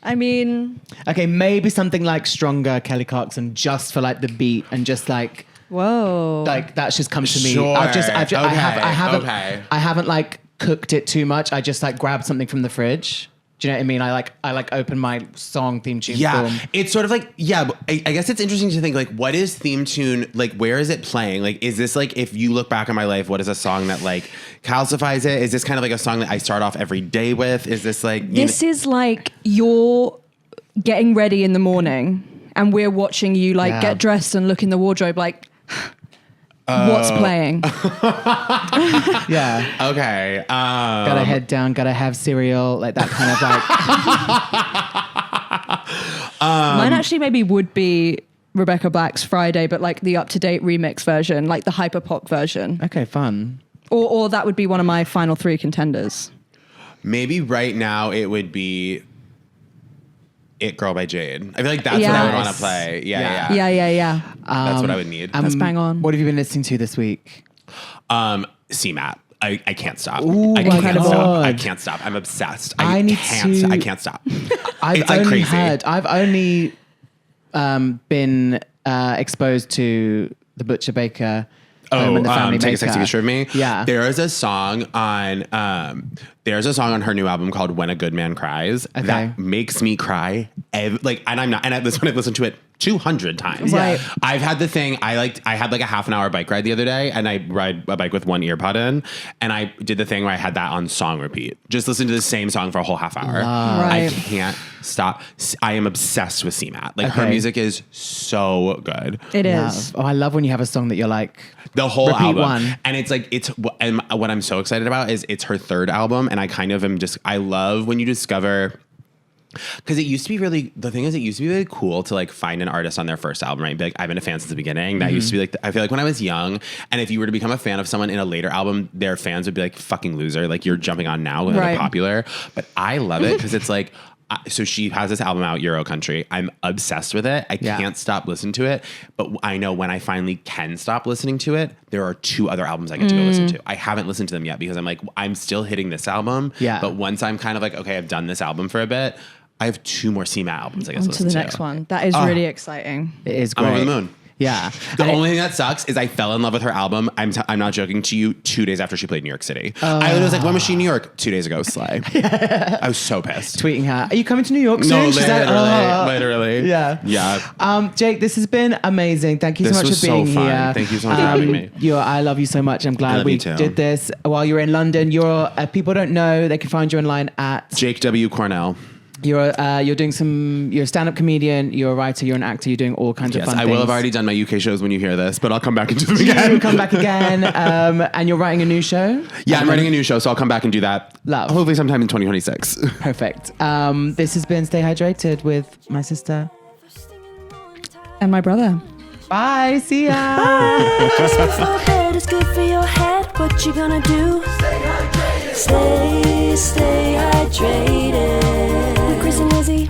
B: I mean,
D: Okay, maybe something like Stronger, Kelly Clarkson, just for like the beat and just like
B: whoa.
D: that's just come to me.
A: Sure.
D: I haven't
A: Okay.
D: I haven't like cooked it too much. I just like grabbed something from the fridge. Do you know what I mean? I like open my song theme tune
A: Yeah,
D: form.
A: it's sort of like but I guess it's interesting to think like what is theme tune like? Where is it playing? Like, is this like if you look back on my life, what is a song that like calcifies it? Is this kind of like a song that I start off every day with? Is this like
B: This is like you're getting ready in the morning and we're watching you like
D: Yeah.
B: get dressed and look in the wardrobe like what's playing?
D: Yeah.
A: okay?
D: Gotta head down, gotta have cereal, like that kind of like
B: Mine actually maybe would be Rebecca Black's Friday, but like the up-to-date remix version, like the hyper pop version.
D: okay, fun.
B: Or that would be one of my final three contenders.
A: Maybe right now it would be "It Girl" by Jade. I feel like that's what I would
B: Yes.
A: want to play. Yeah.
B: Yeah.
A: That's what I would need.
B: That's bang on.
D: What have you been listening to this week?
A: CMAT. I can't stop.
D: Ooh,
A: I can't
B: incredible.
A: stop. I can't stop. I'm obsessed.
D: I need to-
A: I can't stop.
D: I've
A: It's like
D: only
A: crazy.
D: I've only been exposed to the Butcher Baker. Home and the Family
A: Take a Sexy
D: Maker.
A: Picture of Me.
D: Yeah.
A: There is a song on her new album called When a Good Man Cries
D: Okay.
A: that makes me cry. And I'm not, and this one I've listened to it 200 times.
B: Right.
A: I've had the thing, I had like a half an hour bike ride the other day, and I ride a bike with one ear pod in, and I did the thing where I had that on song repeat. Just listen to the same song for a whole half hour. I
B: Right.
A: can't stop. I am obsessed with CMAT. Like her
D: Okay.
A: music is so good.
B: It
D: Love.
B: is.
D: Oh, I love when you have a song that you're like,
A: The whole
D: Repeat
A: album.
D: one.
A: And it's like, and what I'm so excited about is it's her third album. And I kind of am just, I love when you discover, because it used to be really, the thing is, it used to be really cool to like find an artist on their first album, right? Be like, I've been a fan since the beginning. That used to be like, I feel like when I was young, and if you were to become a fan of someone in a later album, their fans would be like, fucking loser. Like you're jumping on now when
B: Right.
A: they're popular. But I love it because it's like, so she has this album out, Euro Country. I'm obsessed with it. I
D: Yeah.
A: can't stop listening to it. But I know when I finally can stop listening to it, there are 2 other albums I get to go listen to. I haven't listened to them yet because I'm like, I'm still hitting this album.
D: Yeah.
A: But once I'm kind of like, okay, I've done this album for a bit, I have 2 more CMAT albums I guess
B: On
A: to
B: to
A: listen
B: the next one. That is really exciting.
D: it is
A: I'm
D: great.
A: over the moon.
D: Yeah.
A: The
D: And it-
A: only thing that sucks is I fell in love with her album. I'm not joking to you. 2 days after she played New York City, I was like, when was she in New York? 2 days ago. Slay. I was so pissed.
D: tweeting her, are you coming to New York soon?
A: No,
D: She's like,
A: literally.
D: Yeah.
A: Yeah.
D: Jake, this has been amazing. Thank you so
A: This
D: much
A: was
D: for being
A: so fun.
D: here.
A: Thank you so much for having me.
D: I love you so much. I'm
A: I
D: glad
A: love
D: we
A: you too.
D: did this while you're in London. You're people don't know, they can find you online at
A: Jake W. Cornell.
D: you're a stand-up comedian, you're a writer, you're an actor, you're doing all kinds of
A: Yes,
D: fun
A: I
D: things.
A: will have already done my UK shows when you hear this, but I'll come back and do them
D: You'll
A: again.
D: come back again, and you're writing a new show.
A: Yeah, I'm writing a new show, so I'll come back and do that.
D: Love.
A: Hopefully sometime in 2026.
D: Perfect. This has been Stay Hydrated with my sister.
B: And my brother.
D: Bye. See ya.
C: Just before bed is good for your head. What you gonna do? Stay hydrated. With Chris and Lizzie.